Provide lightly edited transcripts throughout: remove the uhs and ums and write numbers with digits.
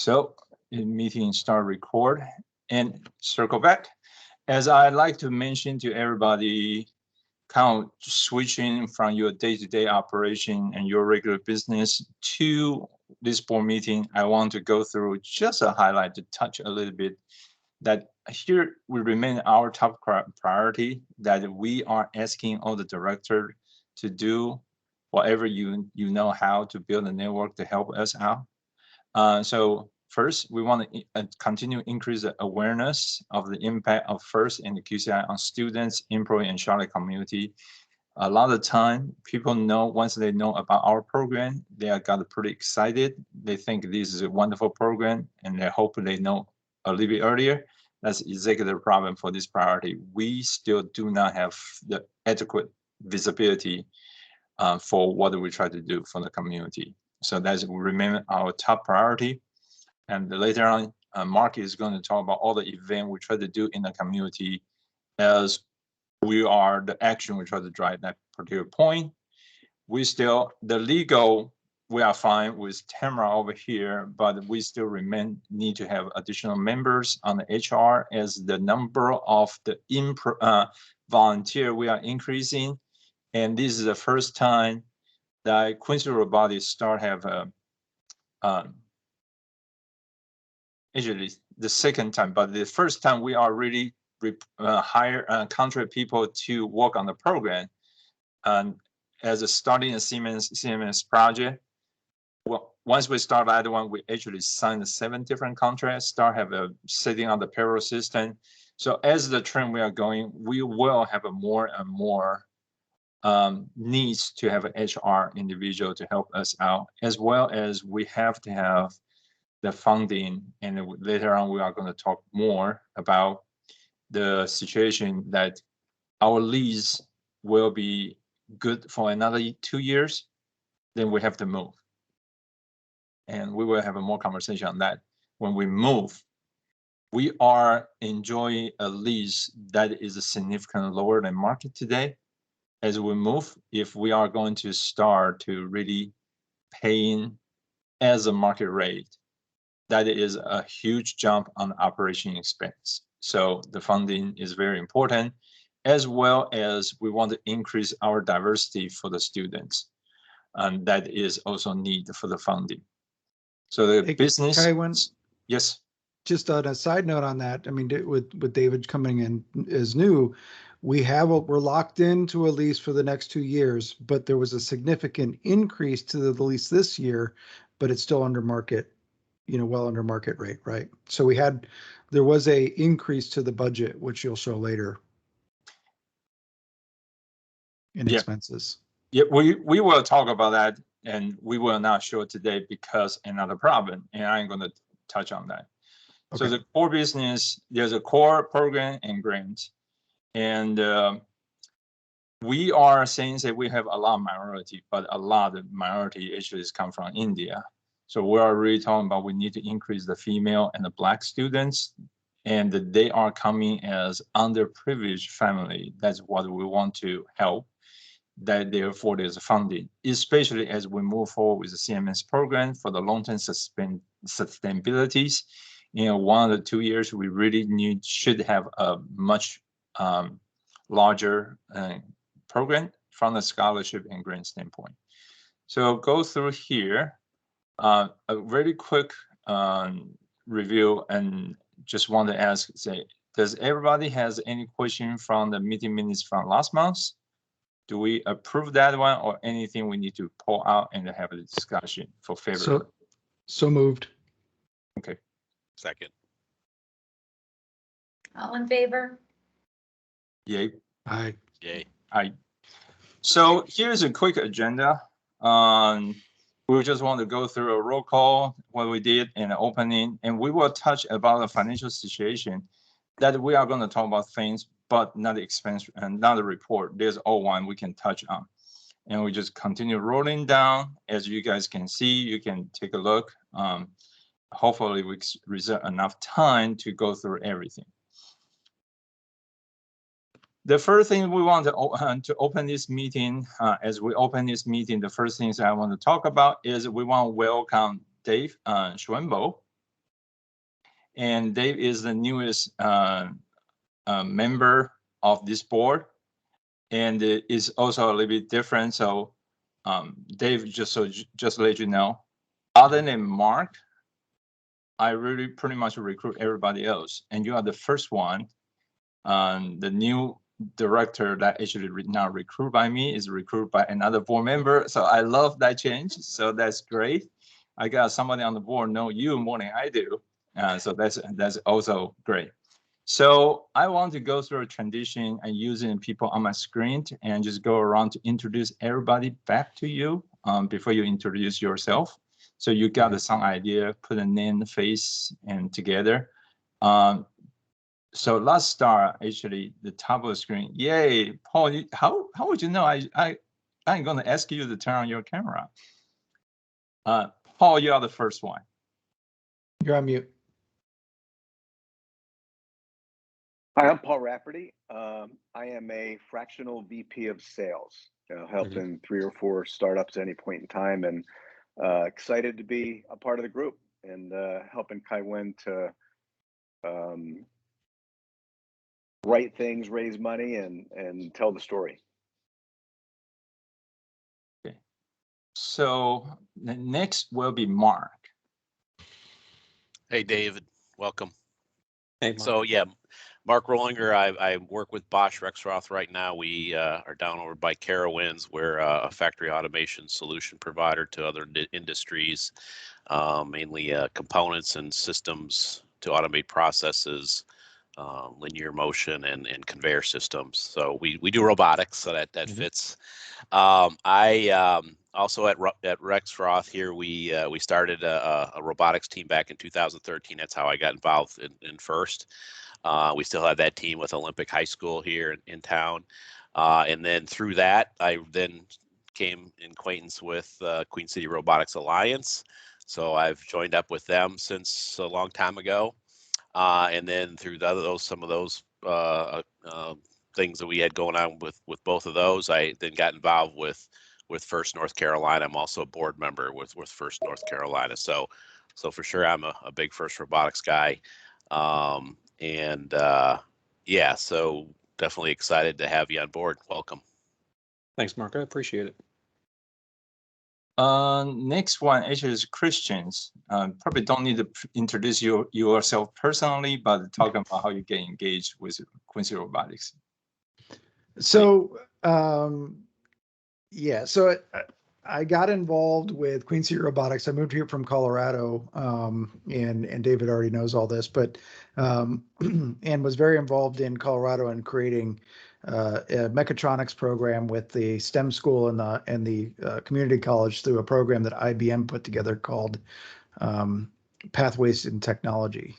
So meeting start record and circle back. As I like to mention to everybody, kind of switching from your day-to-day operation and your regular business to this board meeting, I want to go through just a highlight to touch a little bit that here will remain our top priority, that we are asking all the director to do whatever you know how to build a network to help us out. So first, we want to continue increase the awareness of the impact of FIRST and the QCI on students, employee, and Charlotte community. A lot of time, people know, once they know about our program, they got pretty excited. They think this is a wonderful program, and they hope they know a little bit earlier. That's exactly the problem for this priority. We still do not have the adequate visibility for what we try to do for the community. So that will remain our top priority. And later on, Mark is going to talk about all the event we try to do in the community as we are the action we try to drive that particular point. We still, the legal, we are fine with Tamara over here, but we still need to have additional members on the HR as the number of the volunteer we are increasing. And this is the first time that Quincy Robotics start have actually the second time, but the first time we are really hire contract people to work on the program. And as a starting a CMS project, well, once we start that one, we actually signed 7 different contracts, start have a sitting on the payroll system. So as the trend we are going, we will have a more and more needs to have an HR individual to help us out, as well as we have to have the funding. And later on, we are going to talk more about the situation that our lease will be good for another 2 years, then we have to move. And we will have a more conversation on that. When we move, we are enjoying a lease that is significantly lower than market today. As we move, if we are going to start to really paying as a market rate, that is a huge jump on operation expense. So the funding is very important, as well as we want to increase our diversity for the students. And that is also need for the funding. So the business, yes. Just on a side note on that, I mean, with David coming in as new, we're locked into a lease for the next 2 years, but there was a significant increase to the lease this year, but it's still under market, well under market rate, right? So there was a increase to the budget, which you'll show later in expenses. Yeah, we will talk about that, and we will not show it today because another problem, and I'm going to touch on that. Okay. So the core business, there's a core program and grants. And we are saying that we have a lot of minority, but a lot of minority actually come from India. So we are really talking about we need to increase the female and the Black students, and they are coming as underprivileged family. That's what we want to help. That therefore there's funding, especially as we move forward with the CMS program for the long-term sustainabilities. 1 or 2 years, we really should have a much larger program from the scholarship and grant standpoint. So go through here, a very quick review, and just want to ask, does everybody has any question from the meeting minutes from last month? Do we approve that one, or anything we need to pull out and have a discussion for February? So moved. Okay. Second. All in favor? Yay. Aye. Yay. Aye. So here's a quick agenda. We just want to go through a roll call, what we did in the opening, and we will touch about the financial situation that we are going to talk about things, but not the expense and not the report. There's all one we can touch on. And we just continue rolling down. As you guys can see, you can take a look. Hopefully we reserve enough time to go through everything. The first thing we want to open this meeting, as we open this meeting, the first things I want to talk about is we want to welcome Dave Schwembo and Dave is the newest member of this board, and it is also a little bit different. So Dave, just to let you know, other than Mark, I really pretty much recruit everybody else, and you are the first one. The new director that actually now recruited by me is recruited by another board member. So I love that change. So that's great. I got somebody on the board know you more than I do. So that's also great. So I want to go through a transition and using people on my screen and just go around to introduce everybody back to you before you introduce yourself. So you got some idea, put a name, face, and together. So let's start actually the top of the screen. Yay, Paul! How would you know? I'm going to ask you to turn on your camera. Paul, you are the first one. You're on mute. Hi, I'm Paul Rafferty. I am a fractional VP of sales, helping 3 or 4 startups at any point in time, and excited to be a part of the group and helping Kai Wen to write things, raise money, and tell the story. Okay. So the next will be Mark. Hey, David, welcome. Hey, Mark. So yeah, Mark Rollinger, I work with Bosch Rexroth right now. We are down over by Carowinds. We're a factory automation solution provider to other industries, mainly components and systems to automate processes, linear motion and conveyor systems. So we do robotics, so that fits. I also at Rexroth here, we started a robotics team back in 2013. That's how I got involved in first. We still have that team with Olympic High School here in town. And then through that, I then came in acquaintance with Queen City Robotics Alliance. So I've joined up with them since a long time ago. And then through some of those things that we had going on with both of those, I then got involved with First North Carolina. I'm also a board member with First North Carolina. So for sure, I'm a big First Robotics guy. Yeah, so definitely excited to have you on board. Welcome. Thanks, Mark. I appreciate it. Next one actually is Christians. Probably don't need to introduce yourself personally, but talk about how you get engaged with Quincy Robotics. So, yeah, so I got involved with Queen City Robotics. I moved here from Colorado, and David already knows all this, but and was very involved in Colorado in creating a mechatronics program with the STEM school and the community college through a program that IBM put together called Pathways in Technology.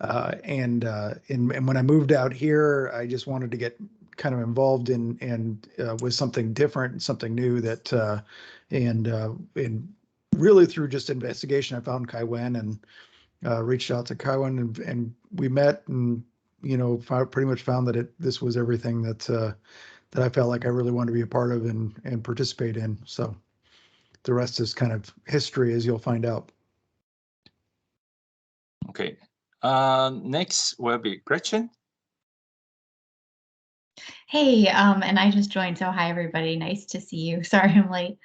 And when I moved out here, I just wanted to get kind of involved in with something different, something new that, and really through just investigation, I found Kai Wen and reached out to Kai Wen and we met and, pretty much found that this was everything that I felt like I really wanted to be a part of and participate in. So the rest is kind of history, as you'll find out. Okay. Next will be Gretchen. Hey, and I just joined, so hi everybody, nice to see you. Sorry I'm late.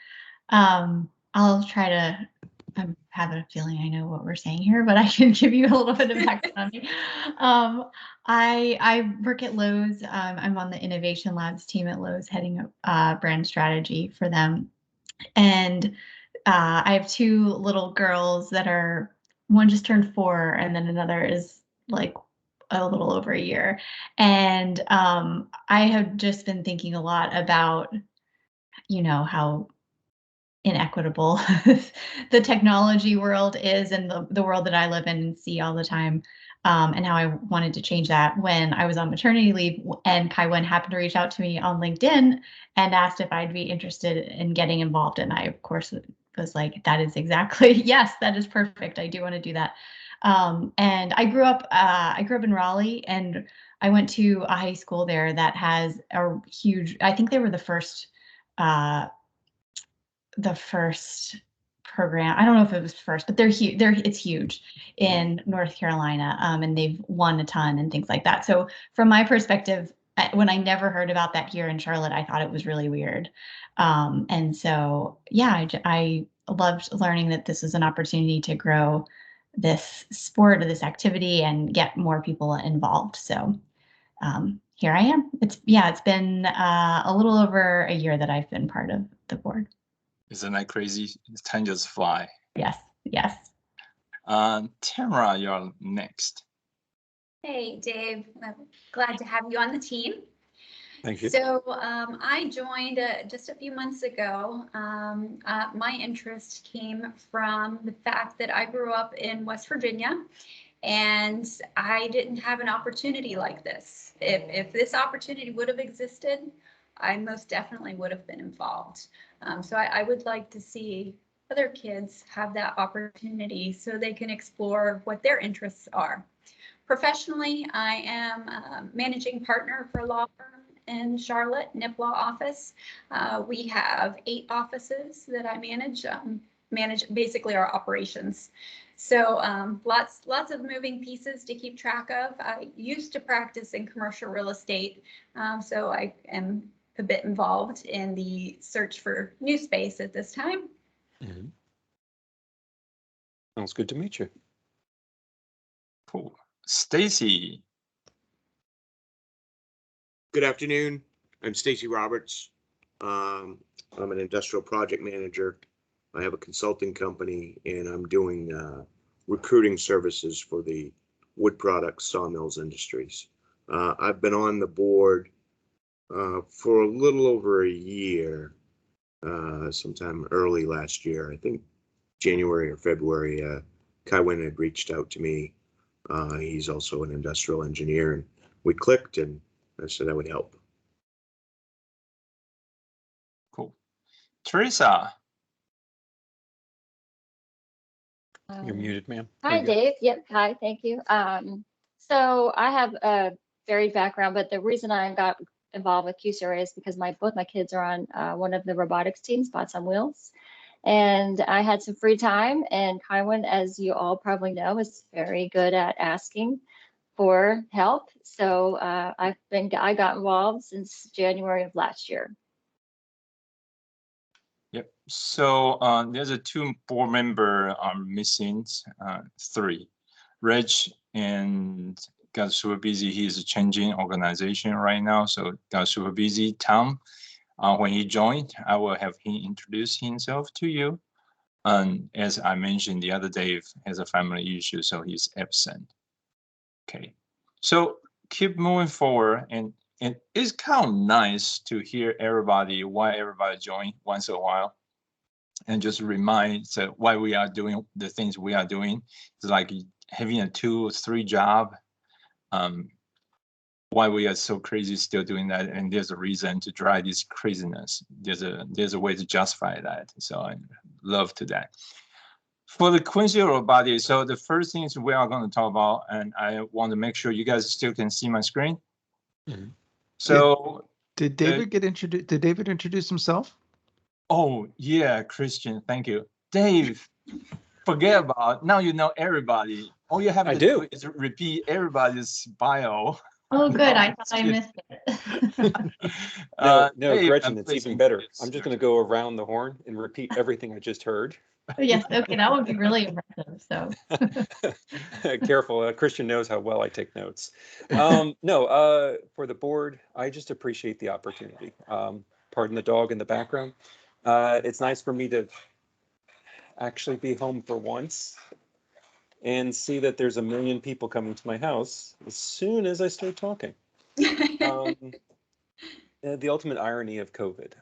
I'll try to, I have a feeling I know what we're saying here, but I can give you a little bit of background on me. I work at Lowe's. I'm on the innovation labs team at Lowe's, heading up brand strategy for them. And I have 2 little girls that one just turned 4, and then another is like a little over a year. And I have just been thinking a lot about, how inequitable the technology world is and the world that I live in and see all the time, and how I wanted to change that when I was on maternity leave. And Kai Wen happened to reach out to me on LinkedIn and asked if I'd be interested in getting involved. And I, of course, was like, that is exactly, yes, that is perfect. I do want to do that. And I grew up in Raleigh, and I went to a high school there that has a huge, I think they were the first program. I don't know if it was first, but they're huge. It's huge in North Carolina, and they've won a ton and things like that. So from my perspective, when I never heard about that here in Charlotte, I thought it was really weird. And so, yeah, I loved learning that this is an opportunity to grow this sport or this activity and get more people involved. So here I am. It's been a little over a year that I've been part of the board. Isn't that crazy? Time just fly. Yes, yes. Tamara, you're next. Hey, Dave. I'm glad to have you on the team. Thank you. So I joined just a few months ago. My interest came from the fact that I grew up in West Virginia, and I didn't have an opportunity like this. If this opportunity would have existed, I most definitely would have been involved. So I would like to see other kids have that opportunity so they can explore what their interests are. Professionally, I am a managing partner for a law firm in Charlotte, NIP Law Office. We have 8 offices that I manage basically our operations. So lots of moving pieces to keep track of. I used to practice in commercial real estate, so I am a bit involved in the search for new space at this time. Mm-hmm. Sounds good to meet you. Cool. Stacy. Good afternoon. I'm Stacy Roberts. I'm an industrial project manager. I have a consulting company, and I'm doing recruiting services for the wood products, sawmills industries. I've been on the board for a little over a year, sometime early last year. I think January or February. Kai Wynn had reached out to me. He's also an industrial engineer, and we clicked, and I said I would help. Cool. Teresa. You're muted, ma'am. Hi, Dave. Yep. Hi. Thank you. So I have a varied background, but the reason I got involved with QCRA is because both my kids are on one of the robotics teams, Bots on Wheels. And I had some free time, and Kaiwan, as you all probably know, is very good at asking for help. So I got involved since January of last year. Yep. So there's a 2 board member are missing, 3. Reg and got super busy. He's changing organization right now, so got super busy. Tom, when he joined, I will have him introduce himself to you. And as I mentioned the other day, has a family issue, so he's absent. Okay, so keep moving forward, and it's kind of nice to hear everybody, why everybody join once in a while, and just remind why we are doing the things we are doing. It's like having a 2 or 3 job. Why we are so crazy still doing that, and there's a reason to drive this craziness. There's a way to justify that. So I love to that. For the Quincy robotics, so the first things we are going to talk about, and I want to make sure you guys still can see my screen. Mm-hmm. So did David get introduced? Did David introduce himself? Oh yeah, Christian, thank you. Dave, forget about now. You know everybody. All you have to do is repeat everybody's bio. Oh, good. I thought I missed it. No, Dave, Gretchen, it's even better. I'm just going to go around the horn and repeat everything I just heard. Oh, yes. Okay, that would be really impressive. So careful. Christian knows how well I take notes. No, for the board, I just appreciate the opportunity. Pardon the dog in the background. It's nice for me to actually be home for once and see that there's 1 million people coming to my house as soon as I start talking. The ultimate irony of COVID.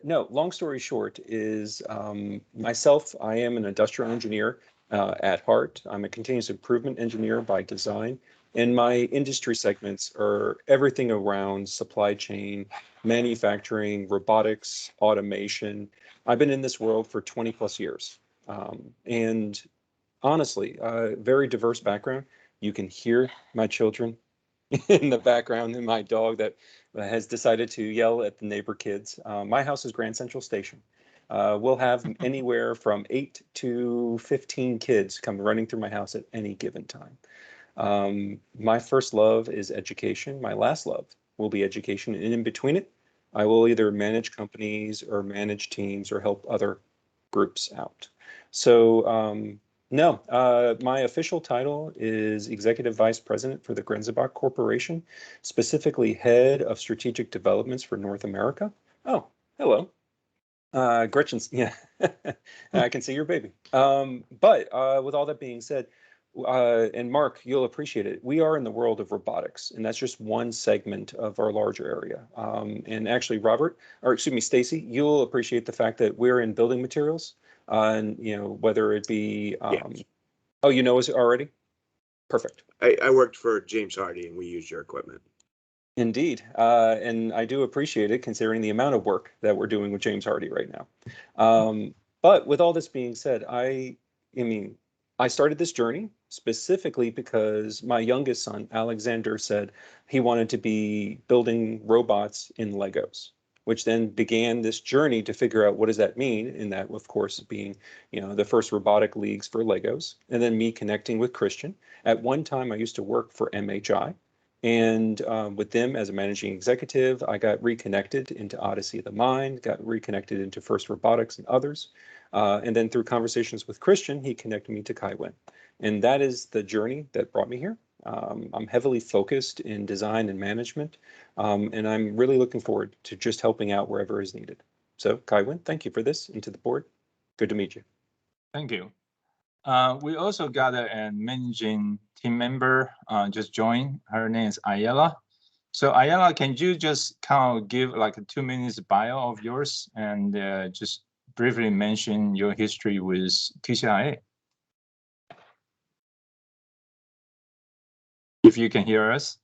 No, long story short is myself, I am an industrial engineer at heart. I'm a continuous improvement engineer by design. And my industry segments are everything around supply chain, manufacturing, robotics, automation. I've been in this world for 20 plus years. And honestly, very diverse background. You can hear my children in the background and my dog that has decided to yell at the neighbor kids. My house is Grand Central Station. We'll have anywhere from 8 to 15 kids come running through my house at any given time. My first love is education. My last love will be education. And in between it, I will either manage companies or manage teams or help other groups out. So no, my official title is Executive Vice President for the Grenzebach Corporation, specifically Head of Strategic Developments for North America. Oh, hello. Gretchen's, yeah, I can see your baby. But with all that being said, and Mark, you'll appreciate it. We are in the world of robotics, and that's just one segment of our larger area. And actually, Robert, or excuse me, Stacy, you'll appreciate the fact that we're in building materials, and whether it be, Yes. oh, you know us already? Perfect. I worked for James Hardy and we used your equipment. Indeed, and I do appreciate it considering the amount of work that we're doing with James Hardy right now. But with all this being said, I mean, I started this journey specifically because my youngest son, Alexander, said he wanted to be building robots in Legos, which then began this journey to figure out what does that mean, and that, of course, being, the first robotic leagues for Legos, and then me connecting with Christian. At one time, I used to work for MHI. And with them as a managing executive, I got reconnected into Odyssey of the Mind, got reconnected into First Robotics and others. And then through conversations with Christian, he connected me to Kaiwen. And that is the journey that brought me here. I'm heavily focused in design and management, and I'm really looking forward to just helping out wherever is needed. So Kaiwen, thank you for this, and to the board. Good to meet you. Thank you. We also got a managing team member just joined. Her name is Ayala. So Ayala, can you just kind of give like a 2 minutes bio of yours and just briefly mention your history with QCRA? If you can hear us.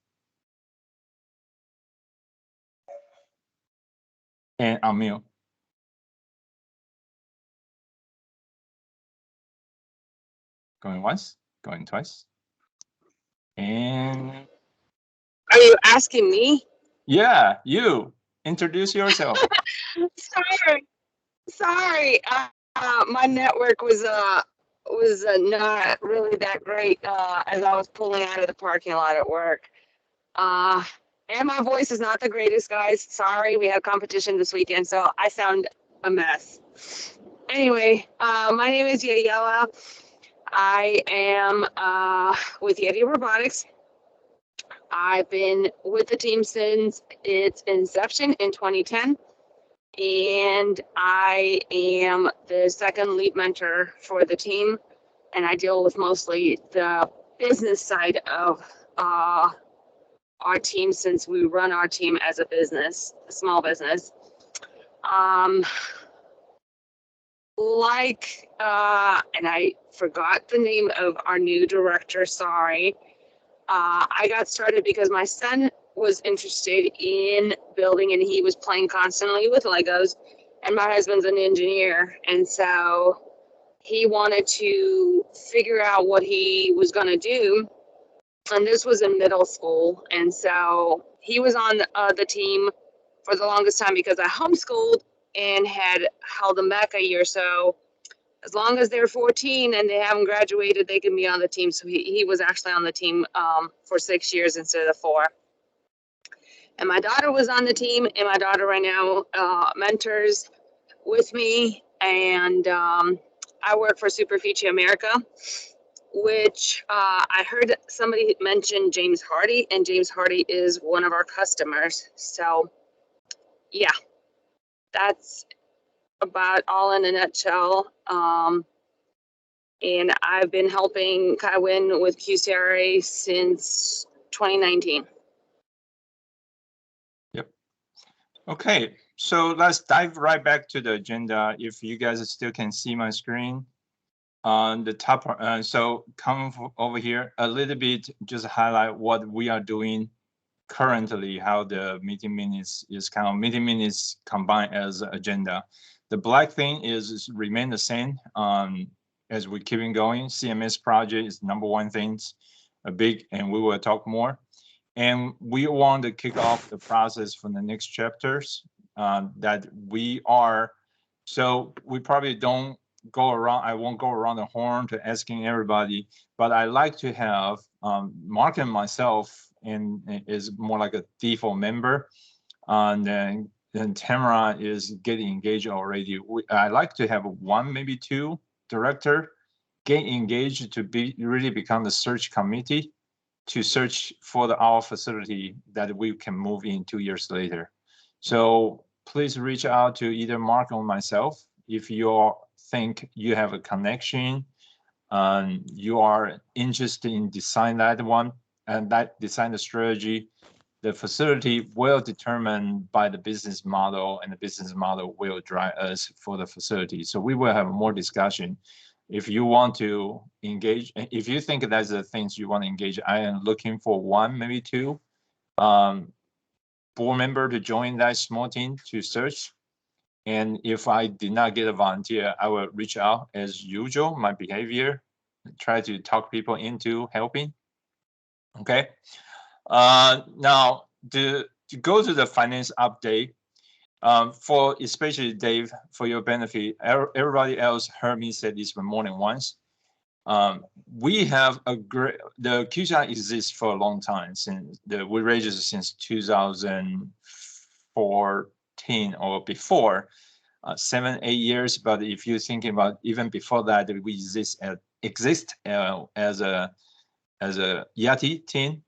And unmute. Going once, going twice. And are you asking me? Yeah, you introduce yourself. Sorry. My network was not really that great as I was pulling out of the parking lot at work. And my voice is not the greatest, guys. Sorry, we have competition this weekend, so I sound a mess. Anyway, my name is Yayela. I am with Yeti Robotics. I've been with the team since its inception in 2010, and I am the second lead mentor for the team, and I deal with mostly the business side of our team since we run our team as a business, a small business. And I forgot the name of our new director, sorry. I got started because my son was interested in building and he was playing constantly with Legos, and my husband's an engineer, and so he wanted to figure out what he was going to do, and this was in middle school, and so he was on the team for the longest time because I homeschooled and had held them back a year. So as long as they're 14 and they haven't graduated, they can be on the team. So he was actually on the team for 6 years instead of 4. And my daughter was on the team, and my daughter right now mentors with me. And I work for Superficie America, which I heard somebody mention James Hardy, and James Hardy is one of our customers. So yeah, that's about all in a nutshell. And I've been helping Kaiwen with QCRA since 2019. Yep. Okay, so let's dive right back to the agenda. If you guys still can see my screen on the top, so come over here a little bit, just highlight what we are doing currently, how the meeting minutes is kind of meeting minutes combined as agenda. The black thing is remain the same as we keeping going. CMS project is #1 things, a big, and we will talk more. And we want to kick off the process for the next chapters that we are So we probably don't go around, I won't go around the horn to asking everybody, but I like to have Mark and myself is more like a default member. And then Tamara is getting engaged already. I like to have one, maybe two director get engaged to really become the search committee to search for our facility that we can move in 2 years later. So please reach out to either Mark or myself if you think you have a connection and you are interested in design that one and that design the strategy. The facility will determine by the business model, and the business model will drive us for the facility. So we will have more discussion. If you want to engage, if you think that's the things you want to engage, I am looking for one, maybe two board member to join that small team to search. And if I did not get a volunteer, I will reach out as usual, my behavior, try to talk people into helping. Okay. Now, to go to the finance update, for especially Dave, for your benefit, everybody else heard me say this more than once. We have the QCRA exists for a long time, since we registered since 2014 or before, 7-8 years. But if you're thinking about even before that, we exist as a YATI team.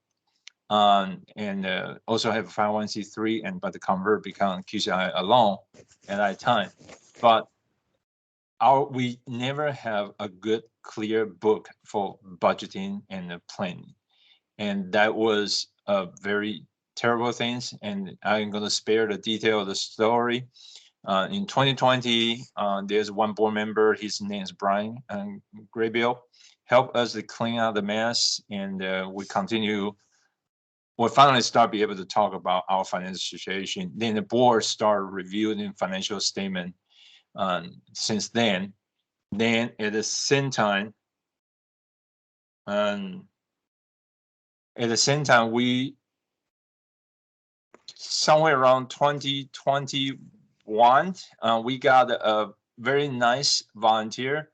And also have 501c3 but the convert become QCI alone at that time. But we never have a good clear book for budgeting and planning, and that was a very terrible things. And I'm going to spare the detail of the story. In 2020, there's one board member, his name is Brian Graybill, helped us to clean out the mess, and we'll finally start be able to talk about our financial situation. Then the board started reviewing financial statement since then. Then at the same time, we somewhere around 2021, we got a very nice volunteer.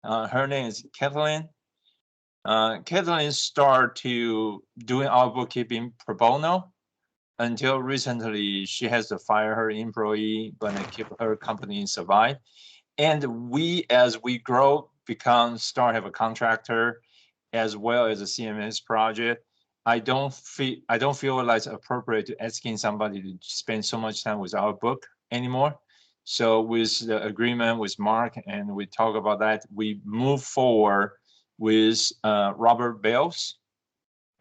Her name is Kathleen. Kathleen started to doing our bookkeeping pro bono until recently. She has to fire her employee, but keep her company survive. And we, as we grow, start have a contractor as well as a CMS project. I don't feel like it's appropriate to asking somebody to spend so much time with our book anymore. So with the agreement with Mark, and we talk about that, we move forward with Robert Bales,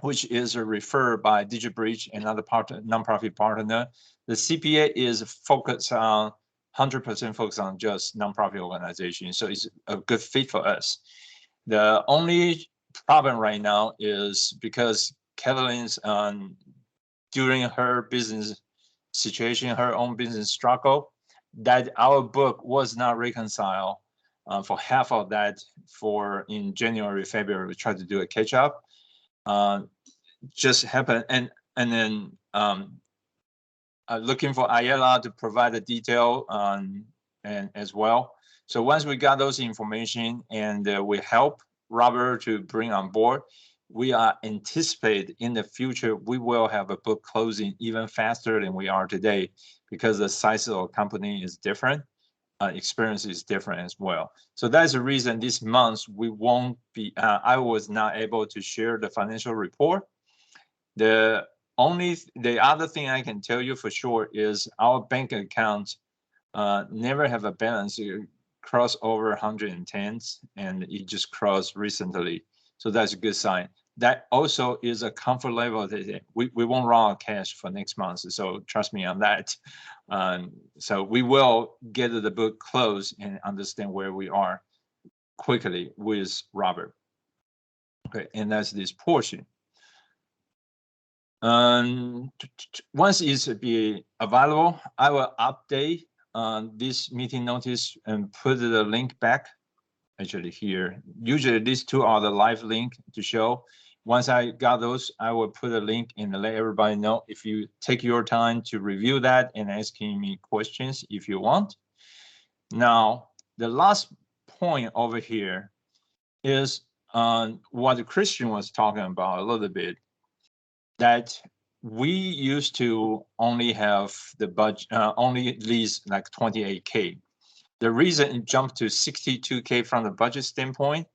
which is referred by DigiBridge, another nonprofit partner. The CPA is focused on 100% focused on just nonprofit organizations, so it's a good fit for us. The only problem right now is because Caroline's during her business situation, her own business struggle, that our book was not reconciled for half of that in January, February. We tried to do a catch up. Just happened, and then looking for Ayala to provide the detail and as well. So once we got those information and we help Robert to bring on board, we are anticipate in the future we will have a book closing even faster than we are today, because the size of the company is different, experience is different as well. So that's the reason this month we won't be. I was not able to share the financial report. The other thing I can tell you for sure is our bank account never have a balance cross over 110s, and it just crossed recently. So that's a good sign. That also is a comfort level that we won't run out of cash for next month. So trust me on that. So we will get the book closed and understand where we are quickly with Robert. Okay, and that's this portion. Once it's be available, I will update this meeting notice and put the link back. Actually here, usually these two are the live link to show. Once I got those, I will put a link and let everybody know. If you take your time to review that and asking me questions if you want. Now, the last point over here is what Christian was talking about a little bit, that we used to only have the budget, only lease like 28K. The reason it jumped to 62K from the budget standpoint,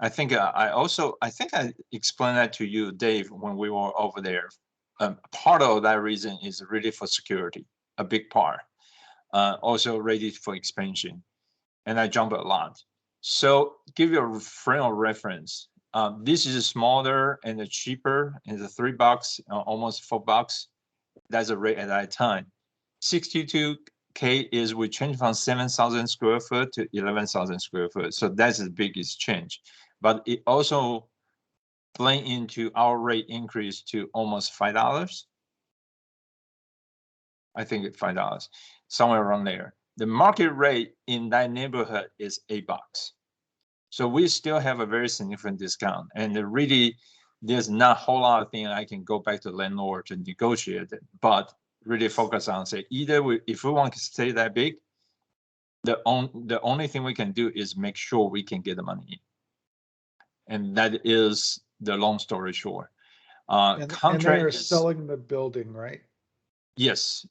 I think I explained that to you, Dave, when we were over there. Part of that reason is really for security, a big part. Also ready for expansion, and I jump a lot. So give you a frame of reference. This is smaller and cheaper, and the $3, almost $4. That's a rate at that time. 62K is we change from 7,000 square foot to 11,000 square foot. So that's the biggest change. But it also blend into our rate increase to almost $5. I think it's $5, somewhere around there. The market rate in that neighborhood is $8. So we still have a very significant discount. And really, there's not a whole lot of things I can go back to the landlord to negotiate it, but really focus on, say, either if we want to stay that big, the only thing we can do is make sure we can get the money in. And that is the long story short. And Contract they are is, selling the building, right? yes.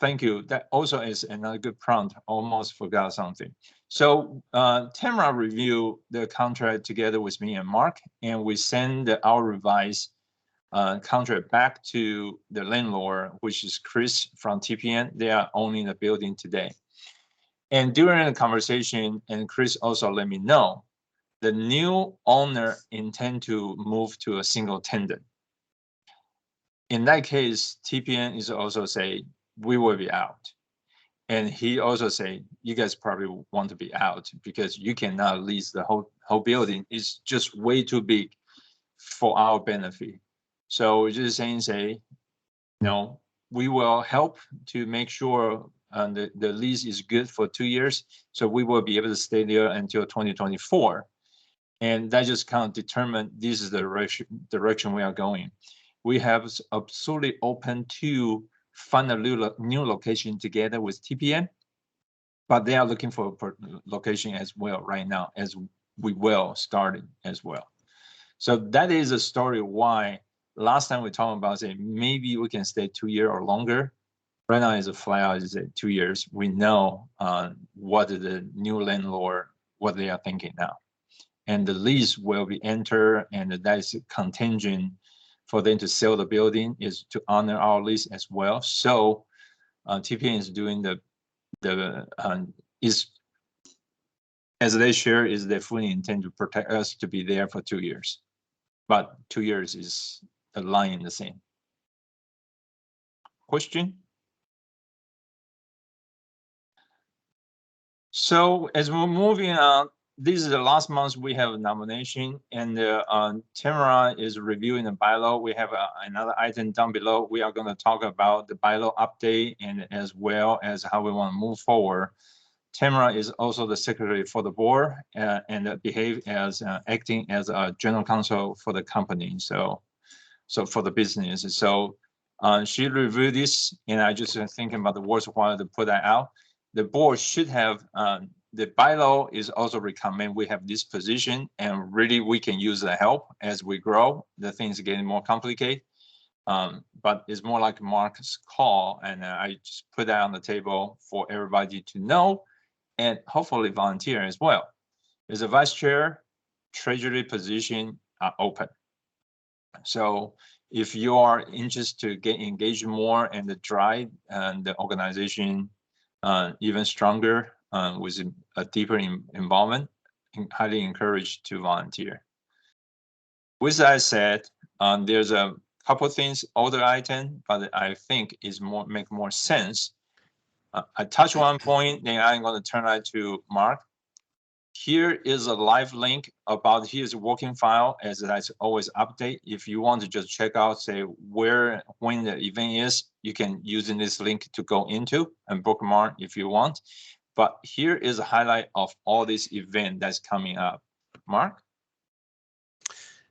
Thank you. That also is another good prompt. Almost forgot something. So Tamara reviewed the contract together with me and Mark, and we send our revised contract back to the landlord, which is Chris from TPN. They are owning the building today. And during the conversation, and Chris also let me know, the new owner intend to move to a single tenant. In that case, TPN is also say, we will be out. And he also say, you guys probably want to be out because you cannot lease the whole building. It's just way too big for our benefit. So we're just saying, we will help to make sure the lease is good for 2 years. So we will be able to stay there until 2024. And that just kind of determine this is the direction we are going. We have absolutely open to find a new location together with TPN, but they are looking for a location as well right now, as we will start as well. So that is a story why last time we talked about saying maybe we can stay 2 years or longer. Right now is a flat out is 2 years. We know what the new landlord, what they are thinking now. And the lease will be entered, and that is contingent for them to sell the building is to honor our lease as well. So TPN is doing as they share, is they fully intend to protect us to be there for 2 years. But 2 years is a line in the sand. Question? So as we're moving on, this is the last month we have a nomination, and Tamara is reviewing the bylaw. We have another item down below. We are going to talk about the bylaw update and as well as how we want to move forward. Tamara is also the secretary for the board and behave as acting as a general counsel for the company. So for the business. So she reviewed this, and I just thinking about the worthwhile to put that out. The board should have the bylaw is also recommend we have this position, and really we can use the help as we grow. The things are getting more complicated, but it's more like Mark's call, and I just put that on the table for everybody to know, and hopefully volunteer as well. As a vice chair, treasury position are open. So if you are interested to get engaged more and to drive the organization even stronger with a deeper involvement, highly encouraged to volunteer. With that said, there's a couple things, other item, but I think is make more sense. I touch one point, then I'm going to turn it to Mark. Here is a live link about his working file, as I always update. If you want to just check out, say when the event is, you can use this link to go into and bookmark if you want. But here is a highlight of all this event that's coming up. Mark?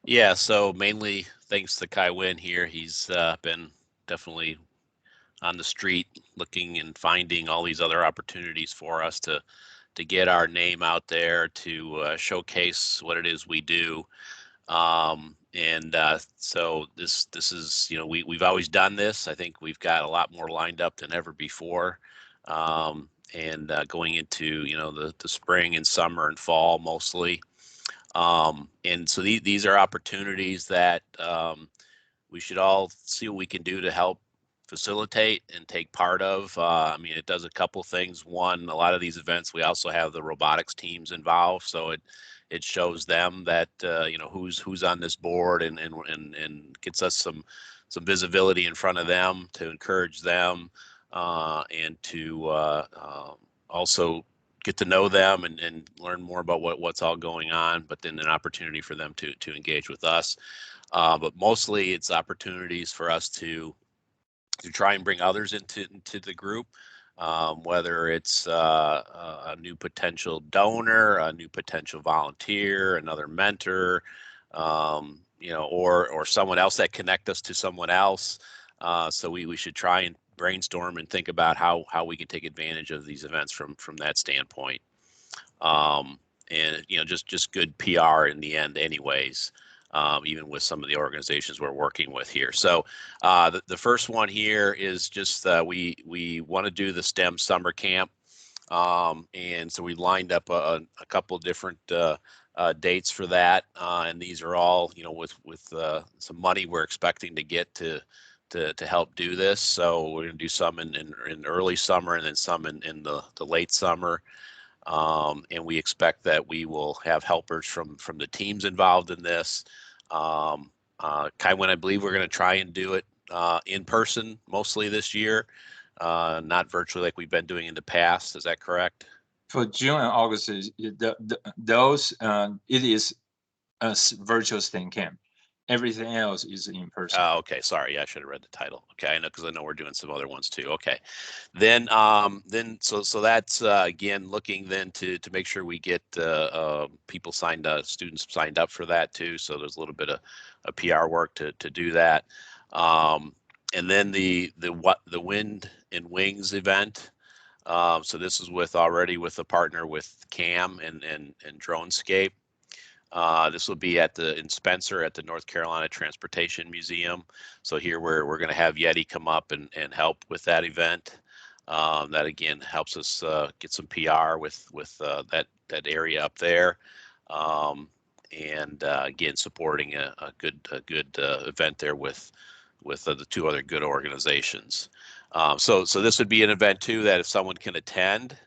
Yeah, so mainly thanks to Kai Wynn here. He's been definitely on the street looking and finding all these other opportunities for us to get our name out there, to showcase what it is we do. So this is, you know, we've always done this. I think we've got a lot more lined up than ever before. Going into, you know, the spring and summer and fall mostly. And so these are opportunities that we should all see what we can do to help facilitate and take part of. I mean, it does a couple things. One, a lot of these events, we also have the robotics teams involved, so it shows them that you know, who's on this board, and gets us some visibility in front of them to encourage them, and to also get to know them and learn more about what's all going on. But then an opportunity for them to engage with us. But mostly it's opportunities for us to try and bring others into the group, whether it's a new potential donor, a new potential volunteer, another mentor, you know, or someone else that connect us to someone else. So we should try and brainstorm and think about how we can take advantage of these events from that standpoint. And you know, just good PR in the end anyways. Even with some of the organizations we're working with here. So the first one here is just we want to do the STEM summer camp. And so we lined up a couple of different dates for that. And these are all, you know, with some money we're expecting to get to help do this. So we're going to do some in early summer and then some in the late summer. And we expect that we will have helpers from the teams involved in this. Kaiwen, I believe we're going to try and do it in person mostly this year, not virtually like we've been doing in the past. Is that correct? For June and August, those it is a virtual STEM camp. Everything else is in person. Oh, okay. Sorry. Yeah, I should have read the title. Okay. I know, because I know we're doing some other ones too. Okay. Then so that's again, looking then to make sure we get people signed up, students signed up for that too. So there's a little bit of PR work to do that. And then the Wind and Wings event. So this is already with a partner with CAM and Dronescape. This will be in Spencer at the North Carolina Transportation Museum. So here we're going to have Yeti come up and help with that event. That again helps us get some PR with that area up there, and again supporting a good event there with the two other good organizations. So this would be an event too that if someone can attend.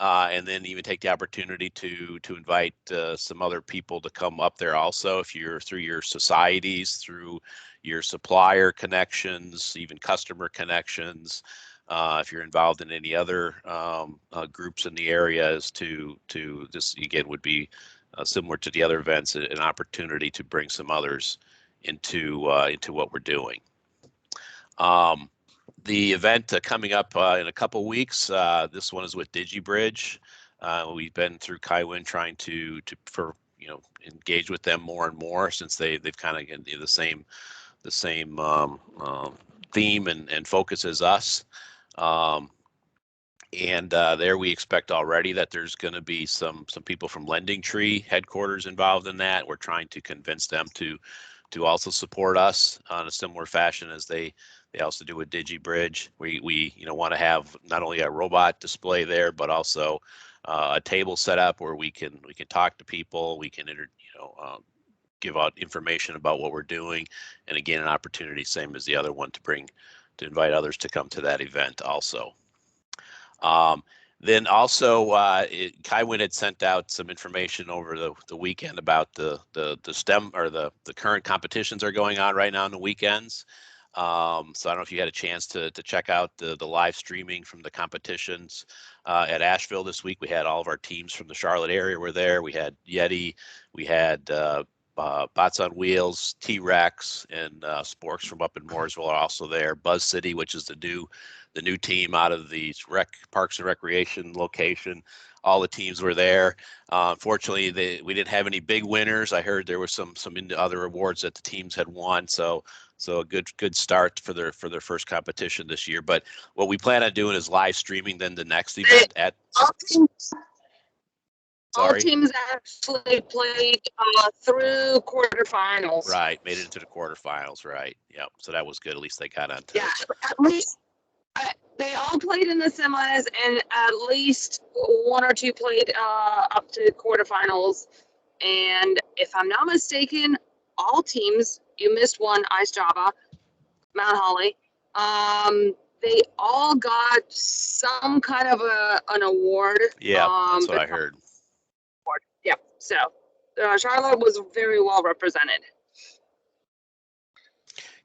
And then even take the opportunity to invite some other people to come up there also, if you're through your societies, through your supplier connections, even customer connections, if you're involved in any other groups in the area, as to this again would be similar to the other events, an opportunity to bring some others into what we're doing. The event coming up in a couple weeks. This one is with DigiBridge. We've been through Kaiwen trying to engage with them more and more, since they've kind of the same theme and focus as us. There we expect already that there's going to be some people from Lending Tree headquarters involved in that. We're trying to convince them to also support us in a similar fashion as they also do with DigiBridge. We want to have not only a robot display there, but also a table set up where we can talk to people. We can give out information about what we're doing, and again, an opportunity, same as the other one, to invite others to come to that event also. Then also, Kaiwen had sent out some information over the weekend about the STEM, or the current competitions are going on right now on the weekends. So I don't know if you had a chance to check out the live streaming from the competitions at Asheville this week. We had all of our teams from the Charlotte area were there. We had Yeti, we had Bots on Wheels, T-Rex, and Sporks from up in Mooresville are also there. Buzz City, which is the new team out of the Parks and Recreation location. All the teams were there. Unfortunately, we didn't have any big winners. I heard there was some other awards that the teams had won. So So a good start for their first competition this year. But what we plan on doing is live streaming then the next event at. All Sorry. teams actually played through quarterfinals. Right, made it into the quarterfinals. Right. Yep. So that was good. At least they got onto. Yeah, at least they all played in the semis, and at least one or two played up to quarterfinals. And if I'm not mistaken, all teams, you missed one, Ice Java, Mount Holly, they all got some kind of an award. Yeah, that's what I heard. Yep. So Charlotte was very well represented.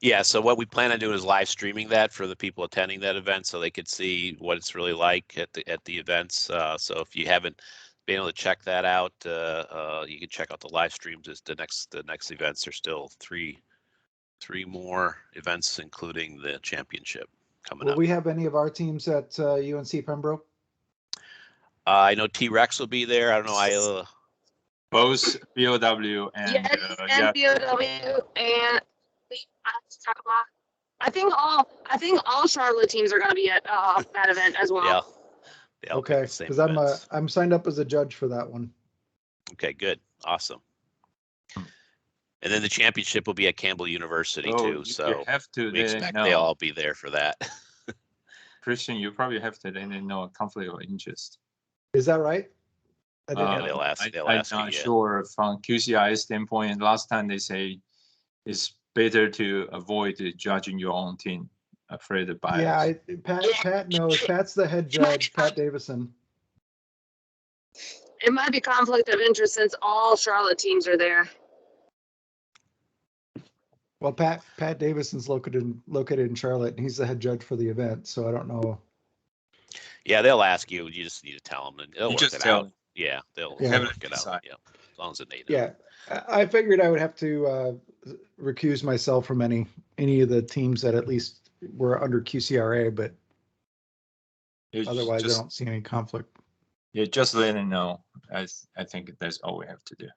Yeah, so what we plan on doing is live streaming that for the people attending that event, so they could see what it's really like at the events. So if you haven't been able to check that out, you can check out the live streams. As the next events. There's still three more events, including the championship coming Will up. we have any of our teams at UNC Pembroke? I know T-Rex will be there. I don't know. Both BOW and Yes, yeah. and BOW and I think all Charlotte teams are going to be at that event as well. Yeah. They'll pick Okay, the same because events. I'm signed up as a judge for that one. Okay, good, awesome. And then the championship will be at Campbell University too. So you have to we expect they'll all be there for that. Christian, you probably have to let them know a conflict of interest. Is that right? I didn't Yeah, know. they'll ask. I'm not sure from QCRA standpoint. Last time they say it's better to avoid judging your own team, afraid of bias. Yeah, Pat knows. Pat's the head judge, Pat Davison. It might be conflict of interest since all Charlotte teams are there. Well, Pat Davison's located in Charlotte, and he's the head judge for the event. So I don't know. Yeah, they'll ask you. You just need to tell them, and they'll You work just it tell out. them. Yeah, they'll Yeah. work it out. Decide. Yeah, as long as they know. Yeah, I figured I would have to recuse myself from any of the teams that at least were under QCRA, but It's otherwise just, I don't see any conflict. Yeah, just let them know. I think that's all we have to do.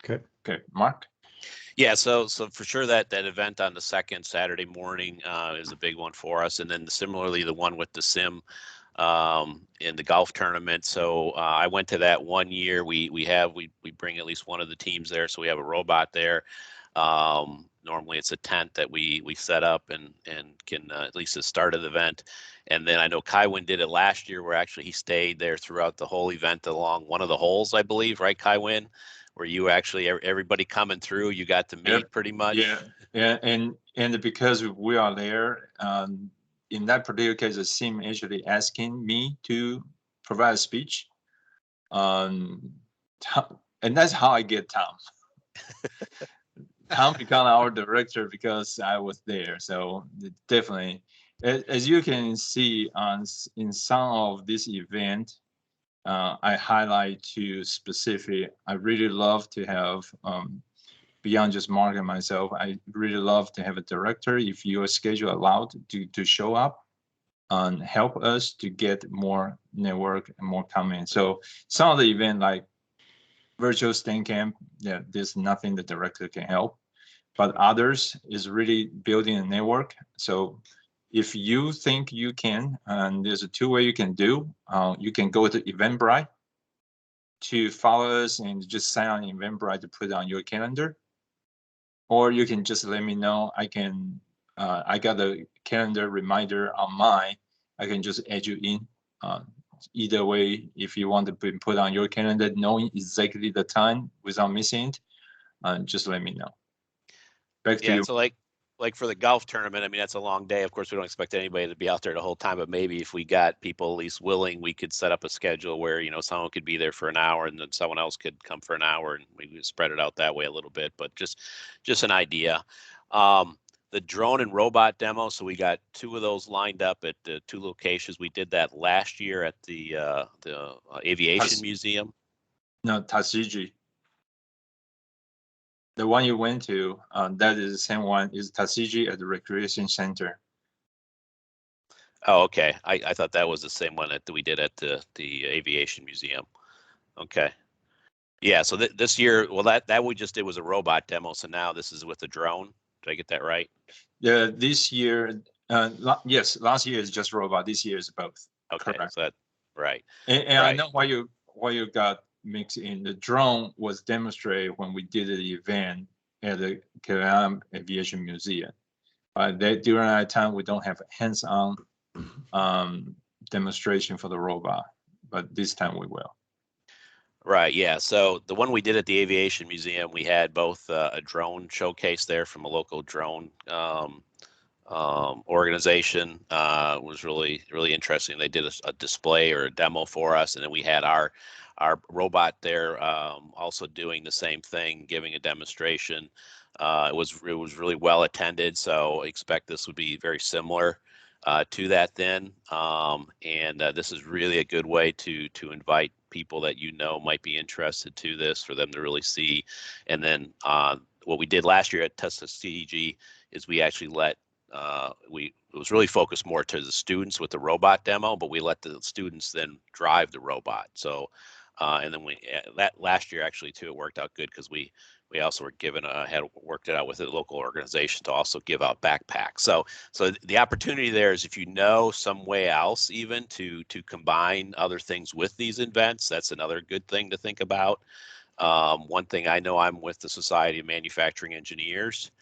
Okay. Okay, Mark. Yeah, so for sure that event on the second Saturday morning is a big one for us, and then similarly the one with the sim in the golf tournament. So I went to that one year. We bring at least one of the teams there, so we have a robot there. Normally it's a tent that we set up and can at least the start of the event. And then I know Kaiwin did it last year, where actually he stayed there throughout the whole event along one of the holes, I believe, right, Kaiwin? Where you actually, everybody coming through, you got to meet pretty much. Yeah, and because we are there, in that particular case, the sim actually asking me to provide a speech, and that's how I get Tom. Tom became our director because I was there. So definitely, as you can see in some of this event, I highlight to specific. I really love to have beyond just Mark and myself. I really love to have a director, if your schedule allowed, to show up and help us to get more network and more comments. So some of the event like virtual stand camp, yeah, there's nothing the director can help, but others is really building a network. So if you think you can, and there's a two-way you can do, you can go to Eventbrite to follow us and just sign on Eventbrite to put it on your calendar. Or you can just let me know. I got a calendar reminder on mine. I can just add you in. Either way, if you want to be put on your calendar, knowing exactly the time without missing it, just let me know. Back to you. So like for the golf tournament, I mean, that's a long day. Of course, we don't expect anybody to be out there the whole time, but maybe if we got people at least willing, we could set up a schedule where, someone could be there for an hour and then someone else could come for an hour, and we could spread it out that way a little bit, but just an idea. The drone and robot demo. So we got two of those lined up at the two locations. We did that last year at the Aviation Museum. No, Tasiji. The one you went to, that is the same one, is Tasiji at the Recreation Center. Oh, okay. I thought that was the same one that we did at the Aviation Museum. Okay. Yeah, so this year, well, that we just did was a robot demo. So now this is with the drone. Did I get that right? Yeah, this year, yes, last year is just robot. This year is both. Okay, Correct. so that, right. And I Right. know why you got mixed in. The drone was demonstrated when we did the event at the QCRA Aviation Museum. During that time, we don't have hands-on demonstration for the robot, but this time we will. Right, yeah. So the one we did at the Aviation Museum, we had both a drone showcase there from a local drone organization. Was really interesting. They did a display or a demo for us, and then we had our robot there also doing the same thing, giving a demonstration. It was really well attended, so I expect this would be very similar to that then. And this is really a good way to invite people that might be interested to this, for them to really see. And then what we did last year at Tuskegee is we actually let it was really focused more to the students with the robot demo, but we let the students then drive the robot. So and then that last year actually too, it worked out good because we also were had worked it out with a local organization to also give out backpacks. So the opportunity there is, if you know some way else even to combine other things with these events, that's another good thing to think about. One thing I know, I'm with the Society of Manufacturing Engineers.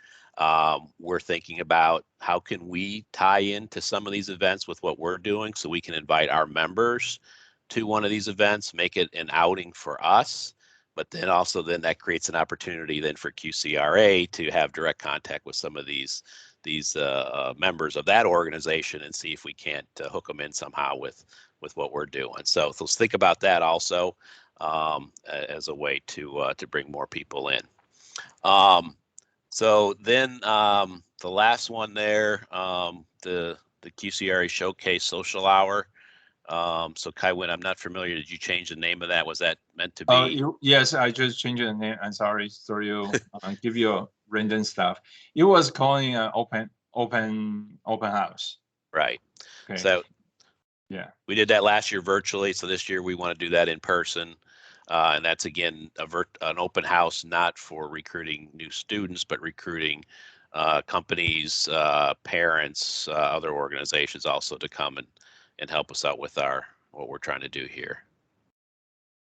We're thinking about how can we tie into some of these events with what we're doing, so we can invite our members to one of these events, make it an outing for us. But then also that creates an opportunity then for QCRA to have direct contact with some of these members of that organization and see if we can't hook them in somehow with what we're doing. So let's think about that also as a way to bring more people in. So then the last one there, the QCRA Showcase Social Hour. So Kaiwin, I'm not familiar. Did you change the name of that? Was that meant to be? Yes, I just changed the name. I'm sorry you give you a random stuff. It was calling an open house. Right. Okay. So yeah, we did that last year virtually. So this year we want to do that in person. And that's again an open house, not for recruiting new students, but recruiting companies, parents, other organizations also to come and help us out with what we're trying to do here.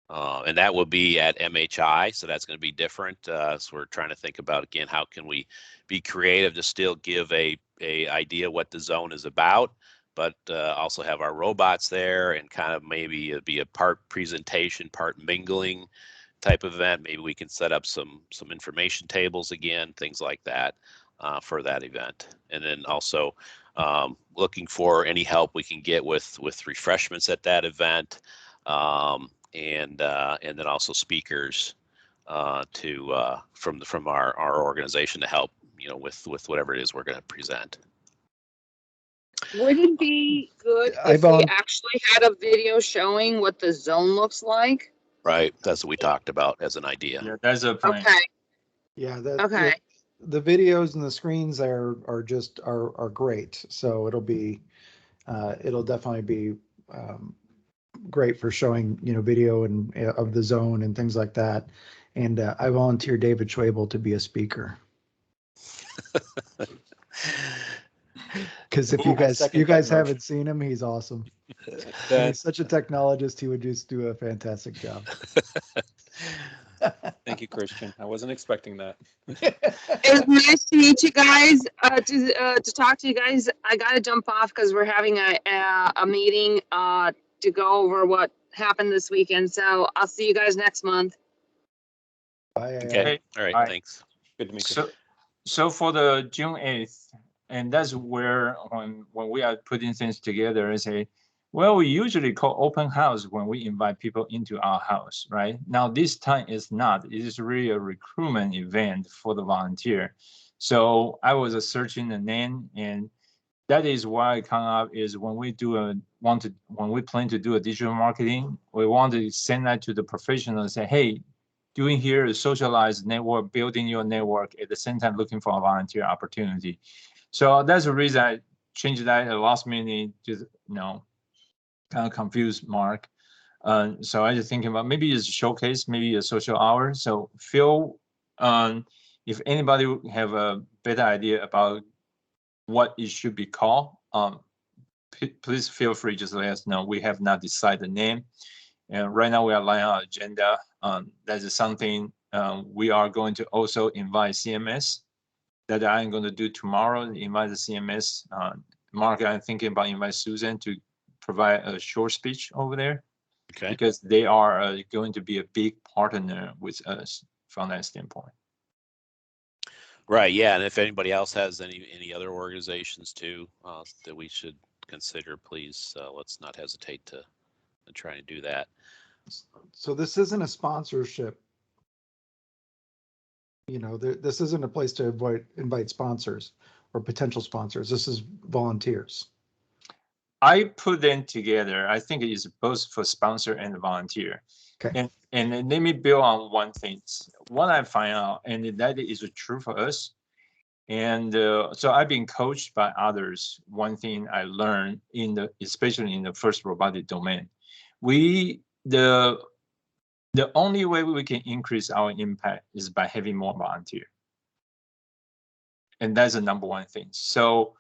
And that will be at MHI, so that's going to be different. So we're trying to think about, again, how can we be creative to still give a idea what the zone is about, but also have our robots there, and kind of maybe it'd be a part presentation, part mingling type of event. Maybe we can set up some information tables again, things like that for that event. And then also looking for any help we can get with refreshments at that event. And then also speakers from our organization to help with whatever it is we're going to present. Would it be good I if we vol- actually had a video showing what the zone looks like? Right, that's what we talked about as an idea. yeah, that's a plan. Okay, Yeah, okay. the videos and the screens are great. So it'll definitely be great for showing video and of the zone and things like that. And I volunteer David Schwabel to be a speaker. Because if you guys haven't seen him, he's awesome. He's such a technologist. He would just do a fantastic job. Thank you, Christian. I wasn't expecting that. It was nice to meet you guys. To talk to you guys. I got to jump off because we're having a meeting to go over what happened this weekend. So I'll see you guys next month. Bye. Okay. All right. Bye. Thanks. Good to meet you. So for the June 8th, and that's where when we are putting things together, is we usually call open house when we invite people into our house, right? Now this time is not. It is really a recruitment event for the volunteer. So I was searching the name, and that is why it come up is when we when we plan to do a digital marketing, we want to send that to the professional and say, hey, doing here is socialize network, building your network at the same time looking for a volunteer opportunity. So that's the reason I changed that at the last minute, just kind of confused Mark. So I just thinking about maybe it's a showcase, maybe a social hour. So Phil, if anybody have a better idea about what it should be called, please feel free, just let us know. We have not decided the name. And right now we are laying out agenda. That is something we are going to also invite CMS that I'm going to do tomorrow, invite the CMS. Mark, I'm thinking about invite Susan to provide a short speech over there. Okay. Because they are going to be a big partner with us from that standpoint. Right. Yeah. And if anybody else has any other organizations too that we should consider, please let's not hesitate to try to do that. So this isn't a sponsorship. You know, this isn't a place to invite sponsors or potential sponsors. This is volunteers. I put them together. I think it is both for sponsor and volunteer. Okay. And let me build on one thing. What I find out, and that is true for us. And so I've been coached by others. One thing I learned especially in the first robotic domain, the only way we can increase our impact is by having more volunteer. And that's the number one thing. So